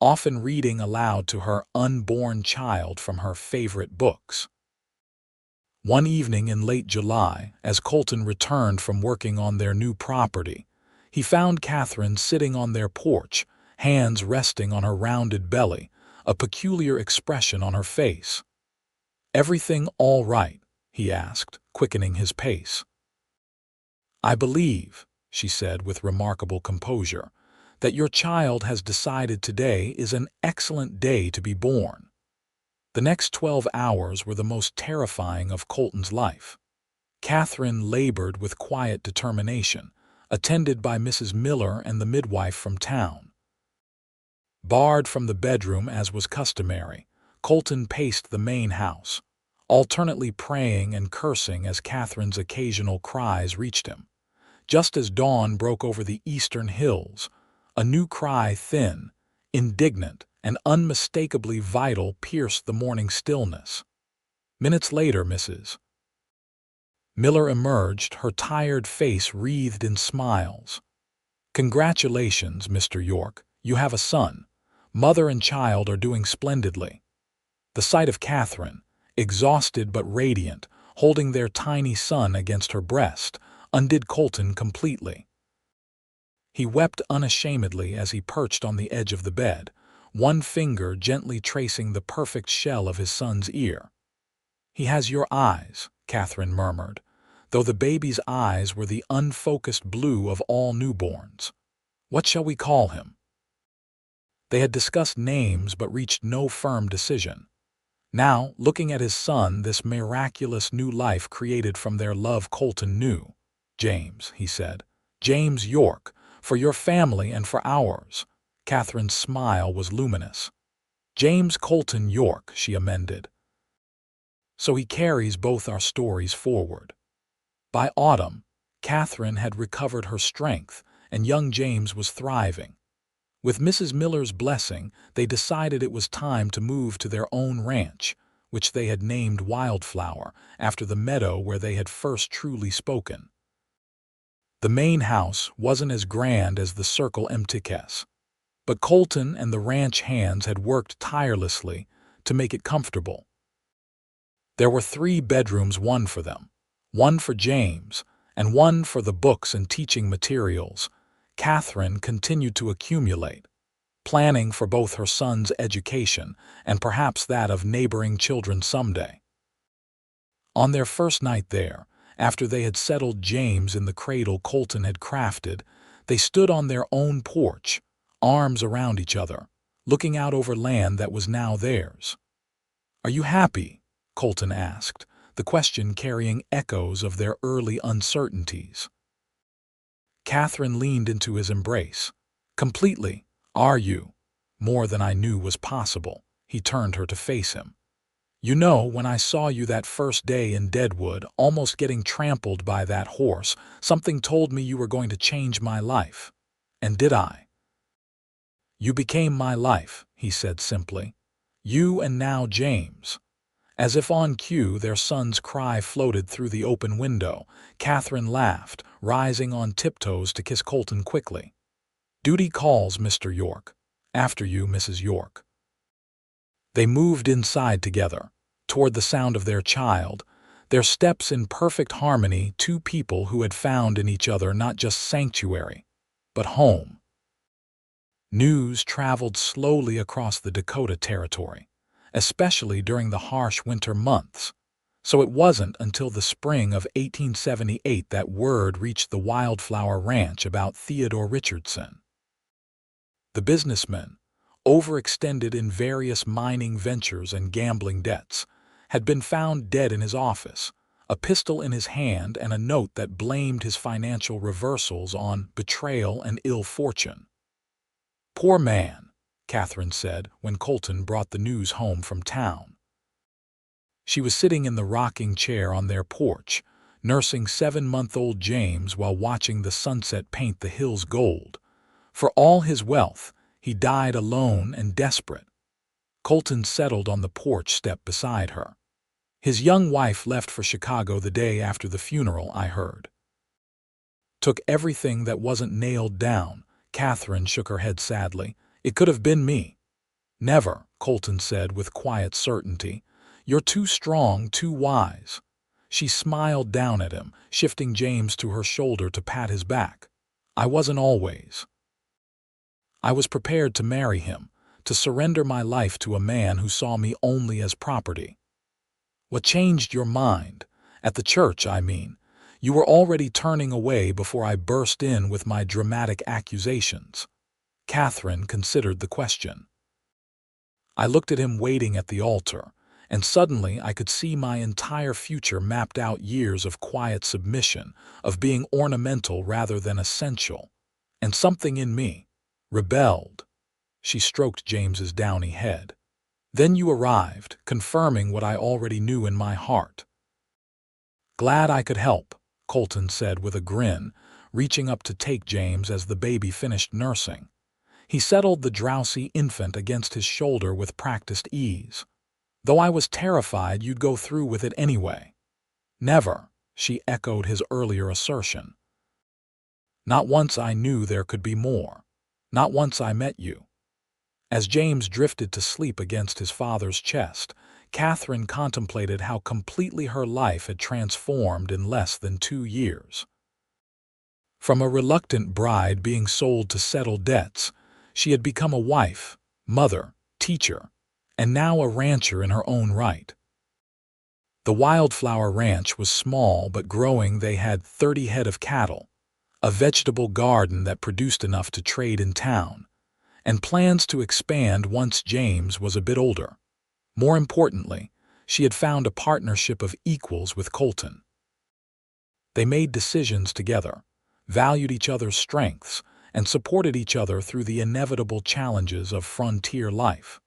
often reading aloud to her unborn child from her favorite books. One evening in late July, as Colton returned from working on their new property, he found Katherine sitting on their porch, hands resting on her rounded belly, a peculiar expression on her face. "Everything all right?" he asked, quickening his pace. "I believe," she said with remarkable composure, "that your child has decided today is an excellent day to be born." The next 12 hours were the most terrifying of Colton's life. Katherine labored with quiet determination, attended by Mrs. Miller and the midwife from town. Barred from the bedroom as was customary, Colton paced the main house, alternately praying and cursing as Katherine's occasional cries reached him. Just as dawn broke over the eastern hills, a new cry, thin, indignant, and unmistakably vital, pierced the morning stillness. Minutes later, Mrs. Miller emerged, her tired face wreathed in smiles. "Congratulations, Mr. York, you have a son. Mother and child are doing splendidly." The sight of Katherine, exhausted but radiant, holding their tiny son against her breast, undid Colton completely. He wept unashamedly as he perched on the edge of the bed, one finger gently tracing the perfect shell of his son's ear. "He has your eyes," Katherine murmured, though the baby's eyes were the unfocused blue of all newborns. "What shall we call him?" They had discussed names but reached no firm decision. Now, looking at his son, this miraculous new life created from their love, Colton knew. "James," he said. "James York, for your family and for ours." Katherine's smile was luminous. "James Colton York," she amended. "So he carries both our stories forward." By autumn, Katherine had recovered her strength, and young James was thriving. With Mrs. Miller's blessing, they decided it was time to move to their own ranch, which they had named Wildflower, after the meadow where they had first truly spoken. The main house wasn't as grand as the Circle MTK's, but Colton and the ranch hands had worked tirelessly to make it comfortable. There were 3 bedrooms, one for them, one for James, and one for the books and teaching materials. Katherine continued to accumulate, planning for both her son's education and perhaps that of neighboring children someday. On their first night there, after they had settled James in the cradle Colton had crafted, they stood on their own porch, arms around each other, looking out over land that was now theirs. "Are you happy?" Colton asked, the question carrying echoes of their early uncertainties. Katherine leaned into his embrace. "Completely. Are you?" "More than I knew was possible." He turned her to face him. "You know, when I saw you that first day in Deadwood, almost getting trampled by that horse, something told me you were going to change my life. And did I?" "You became my life," he said simply. "You and now James." As if on cue, their son's cry floated through the open window. Katherine laughed, rising on tiptoes to kiss Colton quickly. "Duty calls, Mr. York. After you, Mrs. York." They moved inside together, toward the sound of their child, their steps in perfect harmony, 2 people who had found in each other not just sanctuary, but home. News traveled slowly across the Dakota Territory, especially during the harsh winter months. So it wasn't until the spring of 1878 that word reached the Wildflower Ranch about Theodore Richardson. The businessman, overextended in various mining ventures and gambling debts, had been found dead in his office, a pistol in his hand and a note that blamed his financial reversals on betrayal and ill fortune. "Poor man," Katherine said when Colton brought the news home from town. She was sitting in the rocking chair on their porch, nursing 7-month-old James while watching the sunset paint the hills gold. For all his wealth, he died alone and desperate. Colton settled on the porch step beside her. "His young wife left for Chicago the day after the funeral, I heard." "Took everything that wasn't nailed down," Katherine shook her head sadly. "It could have been me." "Never," Colton said with quiet certainty. "You're too strong, too wise." She smiled down at him, shifting James to her shoulder to pat his back. "I wasn't always. I was prepared to marry him, to surrender my life to a man who saw me only as property." "What changed your mind? At the church, I mean. You were already turning away before I burst in with my dramatic accusations." Katherine considered the question. "I looked at him waiting at the altar, and suddenly I could see my entire future mapped out, years of quiet submission, of being ornamental rather than essential. And something in me rebelled." She stroked James's downy head. "Then you arrived, confirming what I already knew in my heart." "Glad I could help," Colton said with a grin, reaching up to take James as the baby finished nursing. He settled the drowsy infant against his shoulder with practiced ease. "Though I was terrified you'd go through with it anyway." "Never," she echoed his earlier assertion. "Not once I knew there could be more. Not once I met you." As James drifted to sleep against his father's chest, Katherine contemplated how completely her life had transformed in less than 2 years. From a reluctant bride being sold to settle debts, she had become a wife, mother, teacher, and now a rancher in her own right. The Wildflower Ranch was small but growing. They had 30 head of cattle, a vegetable garden that produced enough to trade in town, and plans to expand once James was a bit older. More importantly, she had found a partnership of equals with Colton. They made decisions together, valued each other's strengths, and supported each other through the inevitable challenges of frontier life.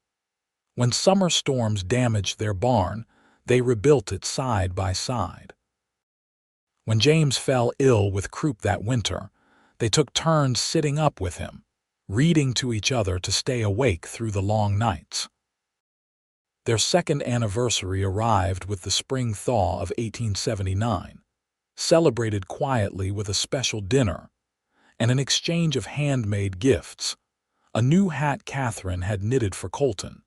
When summer storms damaged their barn, they rebuilt it side by side. When James fell ill with croup that winter, they took turns sitting up with him, reading to each other to stay awake through the long nights. Their second anniversary arrived with the spring thaw of 1879, celebrated quietly with a special dinner and an exchange of handmade gifts. A new hat Katherine had knitted for Colton,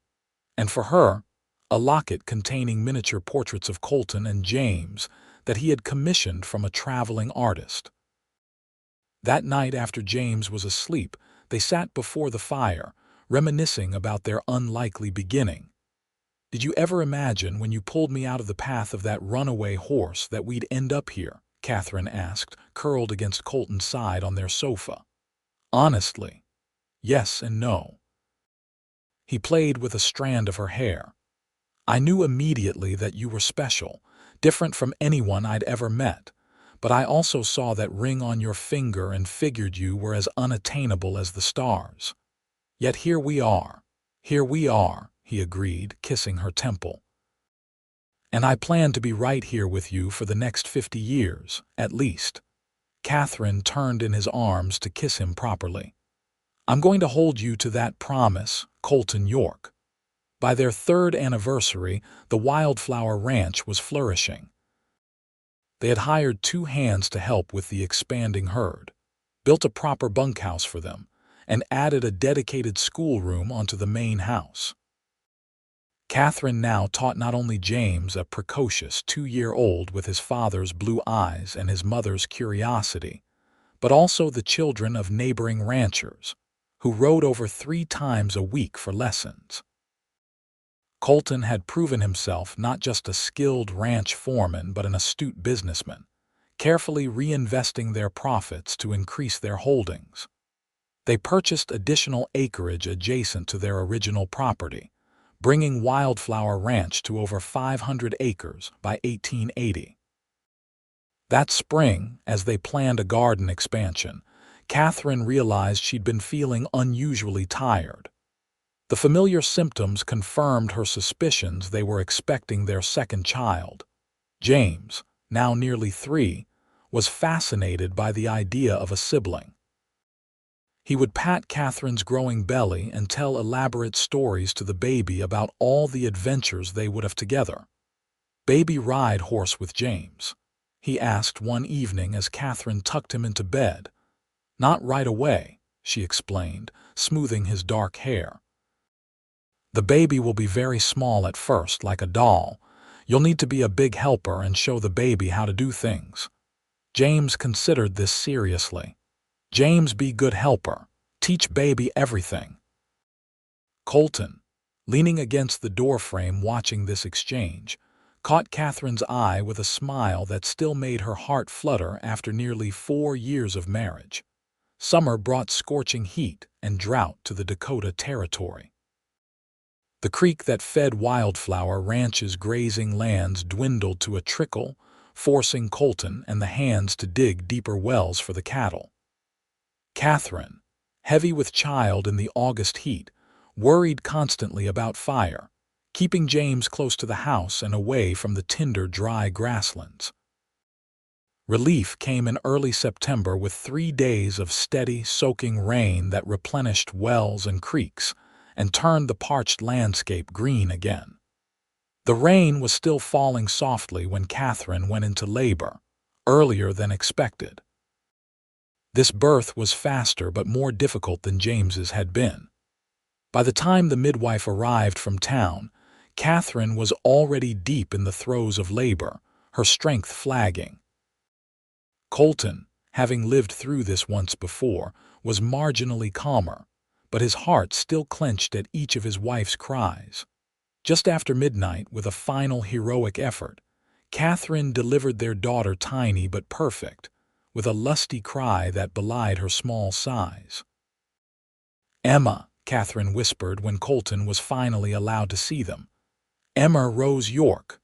and for her, a locket containing miniature portraits of Colton and James that he had commissioned from a traveling artist. That night after James was asleep, they sat before the fire, reminiscing about their unlikely beginning. "Did you ever imagine when you pulled me out of the path of that runaway horse that we'd end up here?" Katherine asked, curled against Colton's side on their sofa. "Honestly, yes and no." He played with a strand of her hair. "I knew immediately that you were special, different from anyone I'd ever met, but I also saw that ring on your finger and figured you were as unattainable as the stars. Yet here we are, he agreed, kissing her temple. "And I plan to be right here with you for the next 50 years, at least." Katherine turned in his arms to kiss him properly. "I'm going to hold you to that promise, Colton York." By their third anniversary, the Wildflower Ranch was flourishing. They had hired 2 hands to help with the expanding herd, built a proper bunkhouse for them, and added a dedicated schoolroom onto the main house. Katherine now taught not only James, a precocious 2-year-old with his father's blue eyes and his mother's curiosity, but also the children of neighboring ranchers, who rode over 3 times a week for lessons. Colton had proven himself not just a skilled ranch foreman but an astute businessman, carefully reinvesting their profits to increase their holdings. They purchased additional acreage adjacent to their original property, bringing Wildflower Ranch to over 500 acres by 1880. That spring, as they planned a garden expansion, Katherine realized she'd been feeling unusually tired. The familiar symptoms confirmed her suspicions they were expecting their second child. James, now nearly 3, was fascinated by the idea of a sibling. He would pat Katherine's growing belly and tell elaborate stories to the baby about all the adventures they would have together. "Baby ride horse with James?" he asked one evening as Katherine tucked him into bed. "Not right away," she explained, smoothing his dark hair. "The baby will be very small at first, like a doll. You'll need to be a big helper and show the baby how to do things." James considered this seriously. "James, be good helper. Teach baby everything." Colton, leaning against the doorframe watching this exchange, caught Katherine's eye with a smile that still made her heart flutter after nearly 4 years of marriage. Summer brought scorching heat and drought to the Dakota Territory. The creek that fed Wildflower Ranch's grazing lands dwindled to a trickle, forcing Colton and the hands to dig deeper wells for the cattle. Katherine, heavy with child in the August heat, worried constantly about fire, keeping James close to the house and away from the tender, dry grasslands. Relief came in early September with 3 days of steady, soaking rain that replenished wells and creeks and turned the parched landscape green again. The rain was still falling softly when Katherine went into labor, earlier than expected. This birth was faster but more difficult than James's had been. By the time the midwife arrived from town, Katherine was already deep in the throes of labor, her strength flagging. Colton, having lived through this once before, was marginally calmer, but his heart still clenched at each of his wife's cries. Just after midnight, with a final heroic effort, Katherine delivered their daughter tiny but perfect, with a lusty cry that belied her small size. "Emma," Katherine whispered when Colton was finally allowed to see them. "Emma Rose York."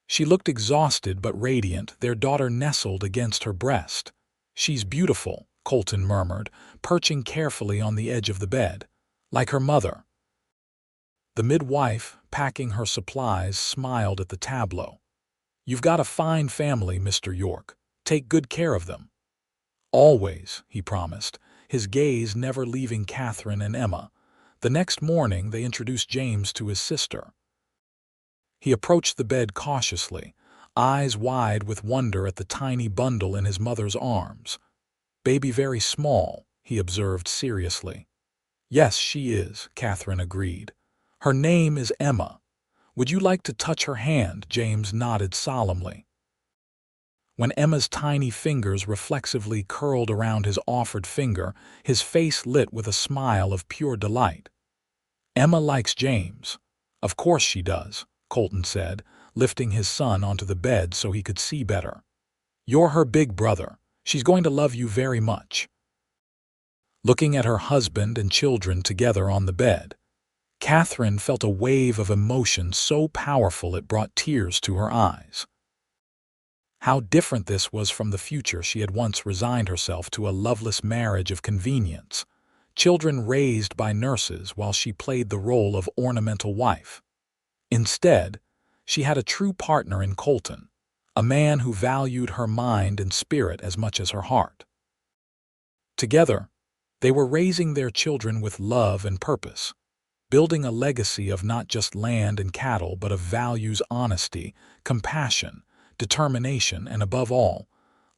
She looked exhausted but radiant, their daughter nestled against her breast. "She's beautiful," Colton murmured, perching carefully on the edge of the bed, "like her mother." The midwife, packing her supplies, smiled at the tableau. "You've got a fine family, Mr. York. Take good care of them." "Always," he promised, his gaze never leaving Katherine and Emma. The next morning they introduced James to his sister. He approached the bed cautiously, eyes wide with wonder at the tiny bundle in his mother's arms. "Baby very small," he observed seriously. "Yes, she is," Katherine agreed. "Her name is Emma. Would you like to touch her hand?" James nodded solemnly. When Emma's tiny fingers reflexively curled around his offered finger, his face lit with a smile of pure delight. "Emma likes James." "Of course she does," Colton said, lifting his son onto the bed so he could see better. "You're her big brother. She's going to love you very much." Looking at her husband and children together on the bed, Katherine felt a wave of emotion so powerful it brought tears to her eyes. How different this was from the future she had once resigned herself to, a loveless marriage of convenience, children raised by nurses while she played the role of ornamental wife. Instead, she had a true partner in Colton, a man who valued her mind and spirit as much as her heart. Together, they were raising their children with love and purpose, building a legacy of not just land and cattle but of values, honesty, compassion, determination, and above all,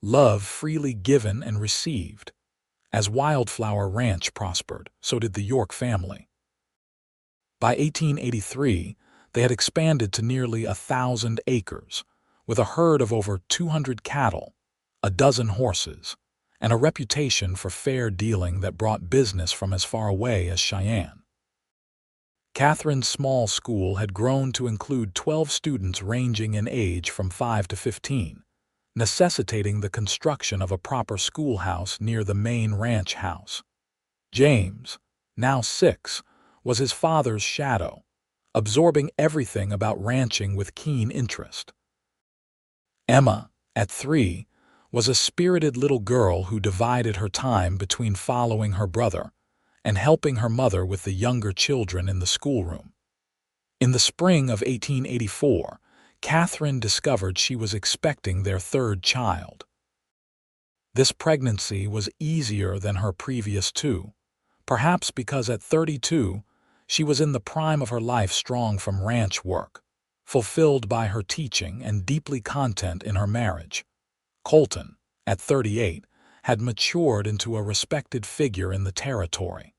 love freely given and received. As Wildflower Ranch prospered, so did the York family. By 1883, they had expanded to nearly 1,000 acres, with a herd of over 200 cattle, a dozen horses, and a reputation for fair dealing that brought business from as far away as Cheyenne. Catherine's small school had grown to include 12 students ranging in age from 5 to 15, necessitating the construction of a proper schoolhouse near the main ranch house. James, now 6, was his father's shadow, absorbing everything about ranching with keen interest. Emma, at 3, was a spirited little girl who divided her time between following her brother and helping her mother with the younger children in the schoolroom. In the spring of 1884, Catherine discovered she was expecting their third child. This pregnancy was easier than her previous 2, perhaps because at 32, she was in the prime of her life, strong from ranch work, fulfilled by her teaching and deeply content in her marriage. Colton, at 38, had matured into a respected figure in the territory.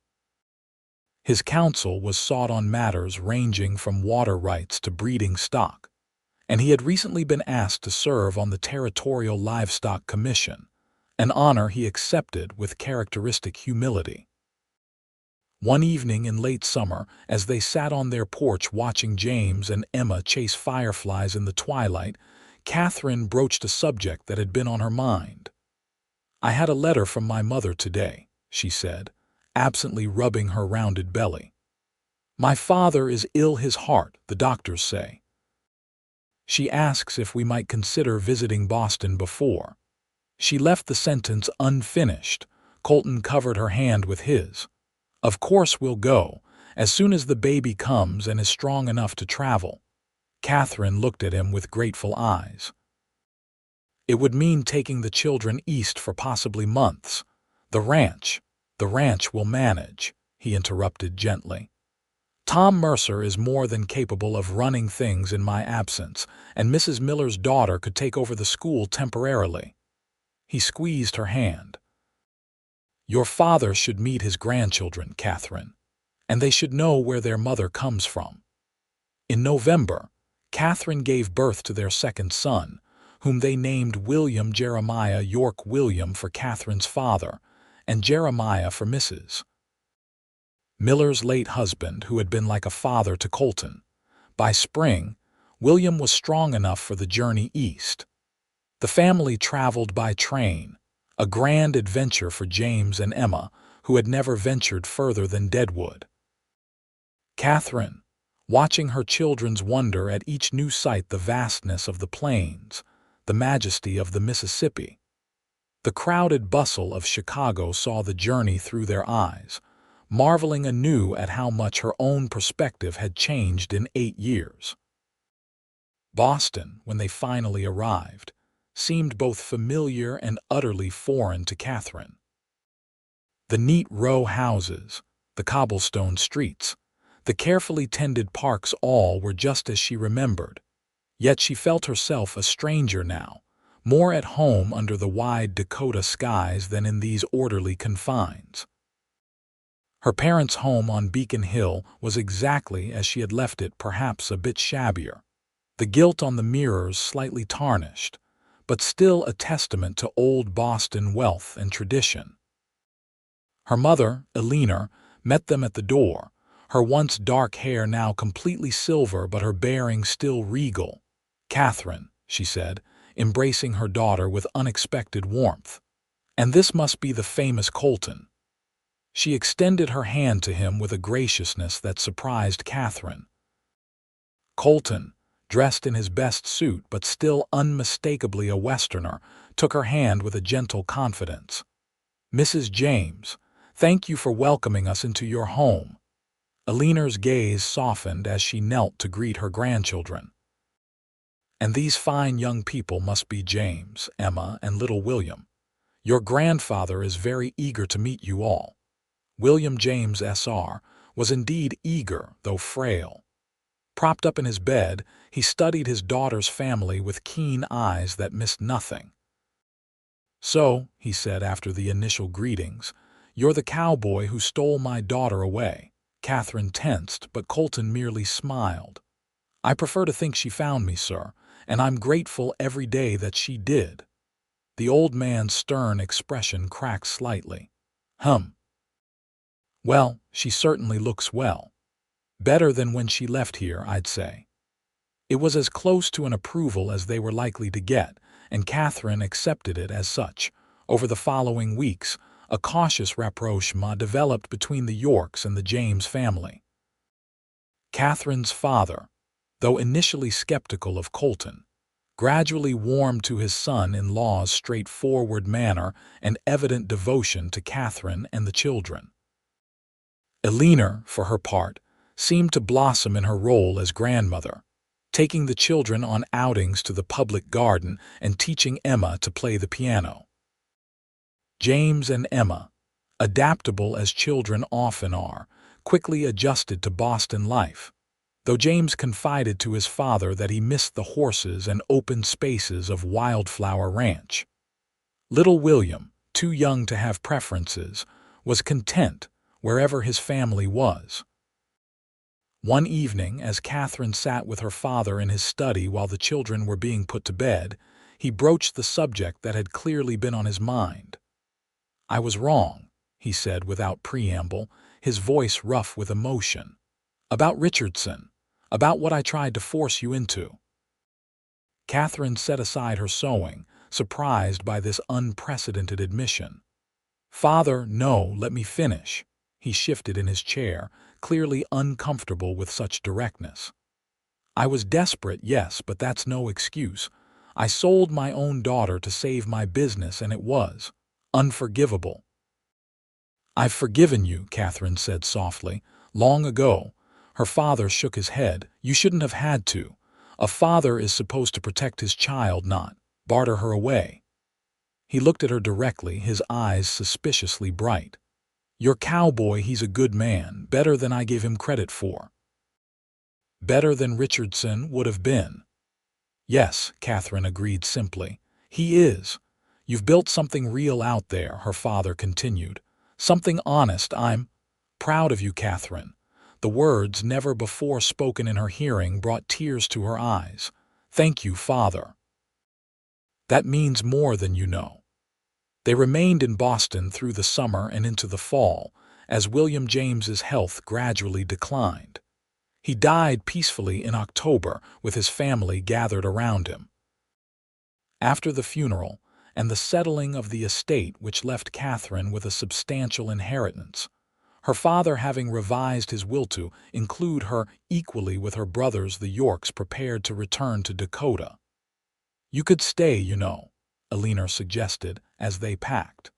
His counsel was sought on matters ranging from water rights to breeding stock, and he had recently been asked to serve on the Territorial Livestock Commission, an honor he accepted with characteristic humility. One evening in late summer, as they sat on their porch watching James and Emma chase fireflies in the twilight, Catherine broached a subject that had been on her mind. "I had a letter from my mother today," she said, absently rubbing her rounded belly. "My father is ill his heart, the doctors say. She asks if we might consider visiting Boston before." She left the sentence unfinished. Colton covered her hand with his. "Of course we'll go, as soon as the baby comes and is strong enough to travel." Catherine looked at him with grateful eyes. "It would mean taking the children east for possibly months. The ranch will manage," he interrupted gently. "Tom Mercer is more than capable of running things in my absence, and Mrs. Miller's daughter could take over the school temporarily." He squeezed her hand. "Your father should meet his grandchildren, Catherine, and they should know where their mother comes from." In November, Catherine gave birth to their second son, whom they named William Jeremiah York, William for Catherine's father, and Jeremiah for Mrs. Miller's late husband, who had been like a father to Colton. By spring, William was strong enough for the journey east. The family traveled by train, a grand adventure for James and Emma, who had never ventured further than Deadwood. Catherine, watching her children's wonder at each new sight, the vastness of the plains, the majesty of the Mississippi, the crowded bustle of Chicago, saw the journey through their eyes, marveling anew at how much her own perspective had changed in 8 years. Boston, when they finally arrived, seemed both familiar and utterly foreign to Catherine. The neat row houses, the cobblestone streets, the carefully tended parks, all were just as she remembered. Yet she felt herself a stranger now, more at home under the wide Dakota skies than in these orderly confines. Her parents' home on Beacon Hill was exactly as she had left it, perhaps a bit shabbier, the gilt on the mirrors slightly tarnished, but still a testament to old Boston wealth and tradition. Her mother, Eleanor, met them at the door, her once dark hair now completely silver but her bearing still regal. "Catherine," she said, embracing her daughter with unexpected warmth. "And this must be the famous Colton." She extended her hand to him with a graciousness that surprised Catherine. Colton, dressed in his best suit but still unmistakably a Westerner, took her hand with a gentle confidence. "Mrs. James, thank you for welcoming us into your home." Eleanor's gaze softened as she knelt to greet her grandchildren. "And these fine young people must be James, Emma, and little William. Your grandfather is very eager to meet you all." William James Sr. was indeed eager, though frail. Propped up in his bed, he studied his daughter's family with keen eyes that missed nothing. "So," he said after the initial greetings, "you're the cowboy who stole my daughter away." Catherine tensed, but Colton merely smiled. "I prefer to think she found me, sir, and I'm grateful every day that she did." The old man's stern expression cracked slightly. "Well, she certainly looks well." Better than when she left here, I'd say. It was as close to an approval as they were likely to get, and Katherine accepted it as such. Over the following weeks, a cautious rapprochement developed between the Yorks and the James family. Katherine's father, though initially skeptical of Colton, gradually warmed to his son-in-law's straightforward manner and evident devotion to Katherine and the children. Eleanor, for her part, seemed to blossom in her role as grandmother, taking the children on outings to the public garden and teaching Emma to play the piano. James and Emma, adaptable as children often are, quickly adjusted to Boston life, though James confided to his father that he missed the horses and open spaces of Wildflower Ranch. Little William, too young to have preferences, was content wherever his family was. One evening, as Katherine sat with her father in his study while the children were being put to bed, he broached the subject that had clearly been on his mind. "I was wrong," he said without preamble, his voice rough with emotion. "About Richardson, about what I tried to force you into." Katherine set aside her sewing, surprised by this unprecedented admission. "Father, no, let me finish." He shifted in his chair, clearly uncomfortable with such directness. "I was desperate, yes, but that's no excuse. I sold my own daughter to save my business, and it was unforgivable." "I've forgiven you," Katherine said softly. "Long ago." Her father shook his head. "You shouldn't have had to. A father is supposed to protect his child, not barter her away." He looked at her directly, his eyes suspiciously bright. "Your Cowboy, he's a good man, better than I gave him credit for." "Better than Richardson would have been." "Yes," Katherine agreed simply. "He is. You've built something real out there," her father continued. "Something honest. I'm proud of you, Katherine." The words, never before spoken in her hearing, brought tears to her eyes. "Thank you, Father. That means more than you know." They remained in Boston through the summer and into the fall, as William James's health gradually declined. He died peacefully in October, with his family gathered around him. After the funeral and the settling of the estate, which left Katherine with a substantial inheritance, her father having revised his will to include her equally with her brothers, the Yorks prepared to return to Dakota. "You could stay, you know," Eleanor suggested as they packed.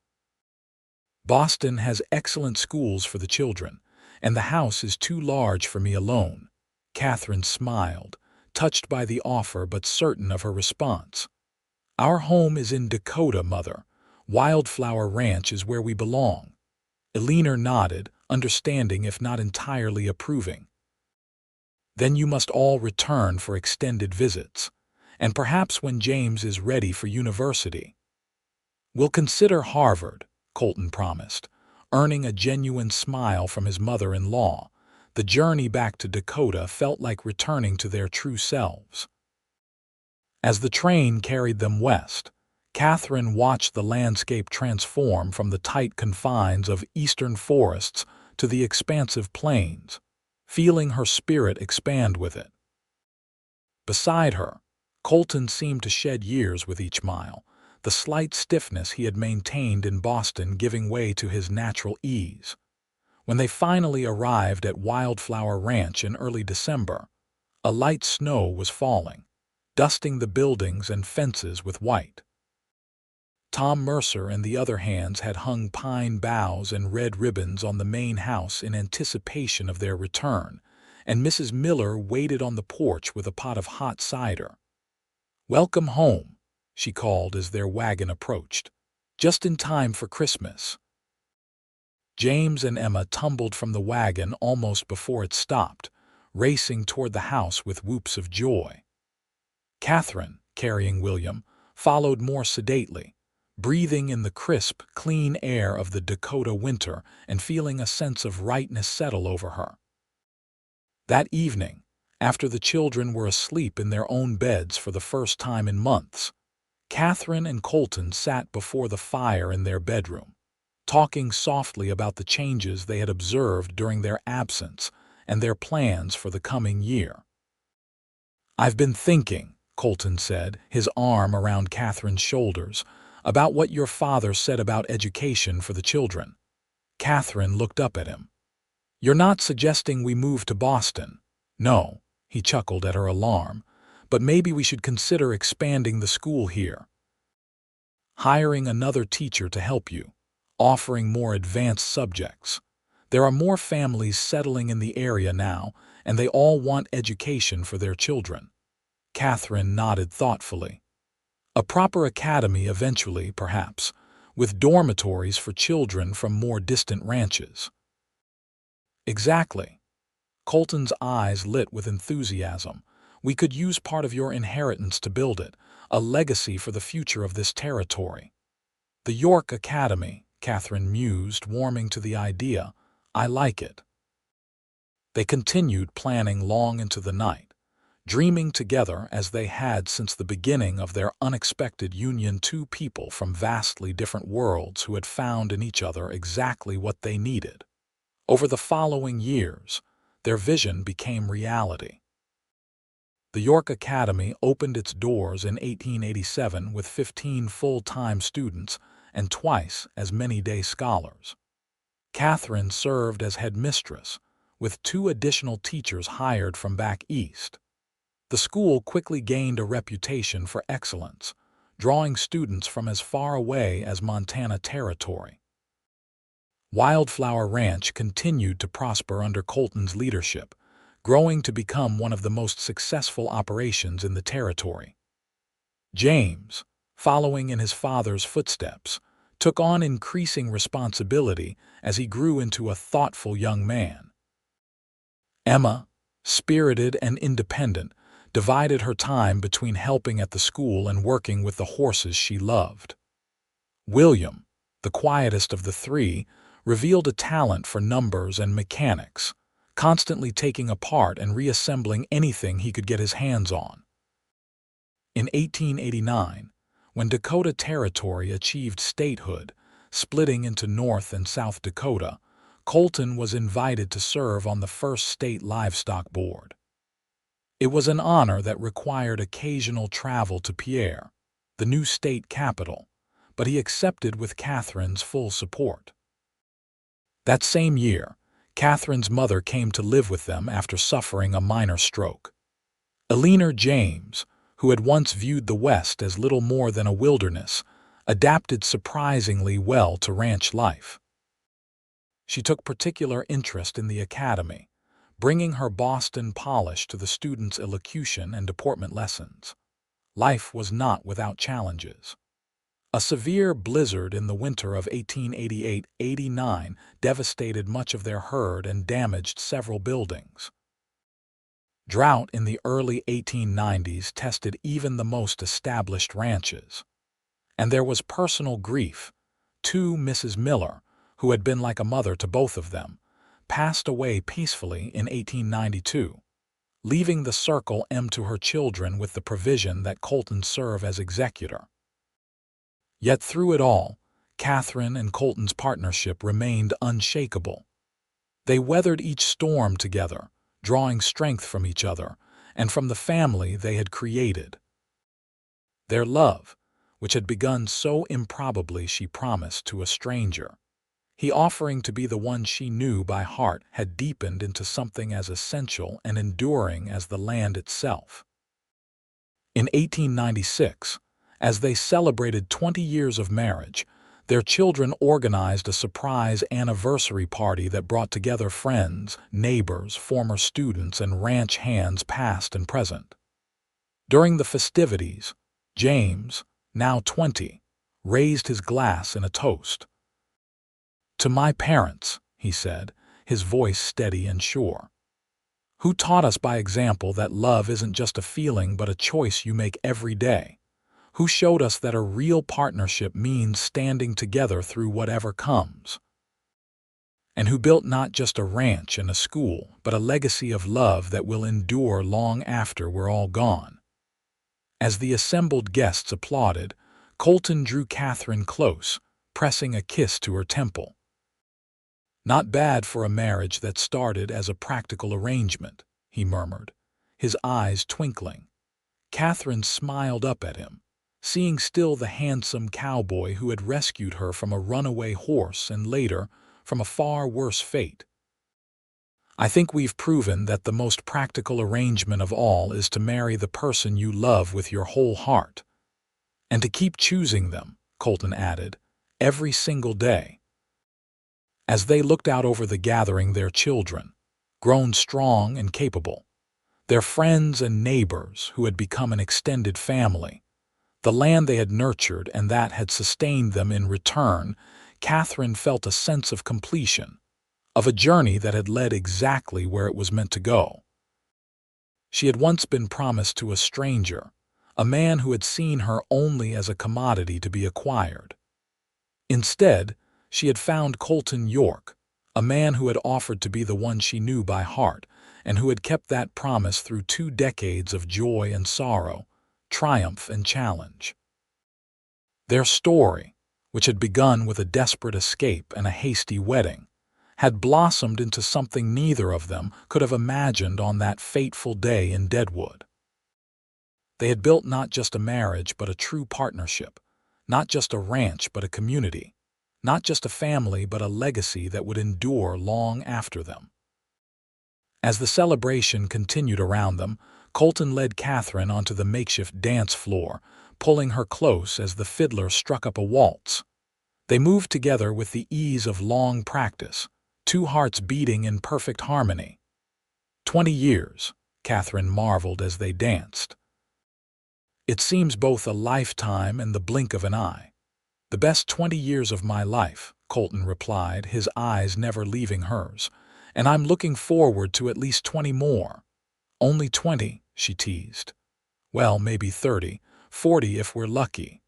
"Boston has excellent schools for the children, and the house is too large for me alone." Katherine smiled, touched by the offer but certain of her response. "Our home is in Dakota, Mother. Wildflower Ranch is where we belong." Eleanor nodded, understanding if not entirely approving. "Then you must all return for extended visits, and perhaps when James is ready for university." "We'll consider Harvard," Colton promised, earning a genuine smile from his mother-in-law. The journey back to Dakota felt like returning to their true selves. As the train carried them west, Katherine watched the landscape transform from the tight confines of eastern forests to the expansive plains, feeling her spirit expand with it. Beside her, Colton seemed to shed years with each mile, the slight stiffness he had maintained in Boston giving way to his natural ease. When they finally arrived at Wildflower Ranch in early December, a light snow was falling, dusting the buildings and fences with white. Tom Mercer and the other hands had hung pine boughs and red ribbons on the main house in anticipation of their return, and Mrs. Miller waited on the porch with a pot of hot cider. "Welcome home," she called as their wagon approached. "Just in time for Christmas." James and Emma tumbled from the wagon almost before it stopped, racing toward the house with whoops of joy. Katherine, carrying William, followed more sedately, breathing in the crisp, clean air of the Dakota winter and feeling a sense of rightness settle over her. That evening, after the children were asleep in their own beds for the first time in months, Katherine and Colton sat before the fire in their bedroom, talking softly about the changes they had observed during their absence and their plans for the coming year. "I've been thinking," Colton said, his arm around Catherine's shoulders, "about what your father said about education for the children." Catherine looked up at him. "You're not suggesting we move to Boston?" "No," he chuckled at her alarm, "but maybe we should consider expanding the school here. Hiring another teacher to help you, offering more advanced subjects. There are more families settling in the area now, and they all want education for their children." Catherine nodded thoughtfully. "A proper academy eventually, perhaps, with dormitories for children from more distant ranches." "Exactly." Colton's eyes lit with enthusiasm. "We could use part of your inheritance to build it, a legacy for the future of this territory." "The York Academy," Catherine mused, warming to the idea. "I like it." They continued planning long into the night, dreaming together as they had since the beginning of their unexpected union, two people from vastly different worlds who had found in each other exactly what they needed. Over the following years, their vision became reality. The York Academy opened its doors in 1887 with 15 full-time students and twice as many day scholars. Catherine served as headmistress, with 2 additional teachers hired from back east. The school quickly gained a reputation for excellence, drawing students from as far away as Montana Territory. Wildflower Ranch continued to prosper under Colton's leadership, growing to become one of the most successful operations in the territory. James, following in his father's footsteps, took on increasing responsibility as he grew into a thoughtful young man. Emma, spirited and independent, divided her time between helping at the school and working with the horses she loved. William, the quietest of the 3, revealed a talent for numbers and mechanics, constantly taking apart and reassembling anything he could get his hands on. In 1889, when Dakota Territory achieved statehood, splitting into North and South Dakota, Colton was invited to serve on the first state livestock board. It was an honor that required occasional travel to Pierre, the new state capital, but he accepted with Catherine's full support. That same year, Catherine's mother came to live with them after suffering a minor stroke. Eleanor James, who had once viewed the West as little more than a wilderness, adapted surprisingly well to ranch life. She took particular interest in the academy, bringing her Boston polish to the students' elocution and deportment lessons. Life was not without challenges. A severe blizzard in the winter of 1888-89 devastated much of their herd and damaged several buildings. Drought in the early 1890s tested even the most established ranches. And there was personal grief. Mrs. Miller, who had been like a mother to both of them, passed away peacefully in 1892, leaving the Circle M to her children with the provision that Colton serve as executor. Yet through it all, Catherine and Colton's partnership remained unshakable. They weathered each storm together, drawing strength from each other and from the family they had created. Their love, which had begun so improbably she promised to a stranger, he offering to be the one she knew by heart, had deepened into something as essential and enduring as the land itself. In 1896, as they celebrated 20 years of marriage, their children organized a surprise anniversary party that brought together friends, neighbors, former students, and ranch hands past and present. During the festivities, James, now 20, raised his glass in a toast. "To my parents," he said, his voice steady and sure, "who taught us by example that love isn't just a feeling but a choice you make every day. Who showed us that a real partnership means standing together through whatever comes. And who built not just a ranch and a school, but a legacy of love that will endure long after we're all gone." As the assembled guests applauded, Colton drew Catherine close, pressing a kiss to her temple. Not bad for a marriage that started as a practical arrangement, he murmured, his eyes twinkling. Katherine smiled up at him, seeing still the handsome cowboy who had rescued her from a runaway horse and later from a far worse fate. I think we've proven that the most practical arrangement of all is to marry the person you love with your whole heart. And to keep choosing them, Colton added, every single day. As they looked out over the gathering, their children, grown strong and capable, their friends and neighbors who had become an extended family, the land they had nurtured and that had sustained them in return, Katherine felt a sense of completion, of a journey that had led exactly where it was meant to go. She had once been promised to a stranger, a man who had seen her only as a commodity to be acquired. Instead, she had found Colton York, a man who had offered to be the one she knew by heart and who had kept that promise through 2 decades of joy and sorrow, triumph and challenge. Their story, which had begun with a desperate escape and a hasty wedding, had blossomed into something neither of them could have imagined on that fateful day in Deadwood. They had built not just a marriage but a true partnership, not just a ranch but a community, not just a family but a legacy that would endure long after them. As the celebration continued around them, Colton led Katherine onto the makeshift dance floor, pulling her close as the fiddler struck up a waltz. They moved together with the ease of long practice, 2 hearts beating in perfect harmony. 20 years, Katherine marveled as they danced. It seems both a lifetime and the blink of an eye. The best 20 years of my life, Colton replied, his eyes never leaving hers, and I'm looking forward to at least 20 more. Only 20, she teased. Well, maybe 30, 40 if we're lucky.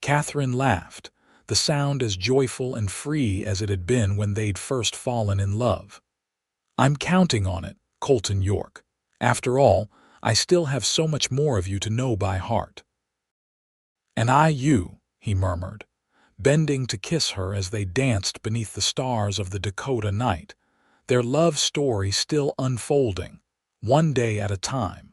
Katherine laughed, the sound as joyful and free as it had been when they'd first fallen in love. I'm counting on it, Colton York. After all, I still have so much more of you to know by heart. And I you, he murmured, bending to kiss her as they danced beneath the stars of the Dakota night, their love story still unfolding, one day at a time.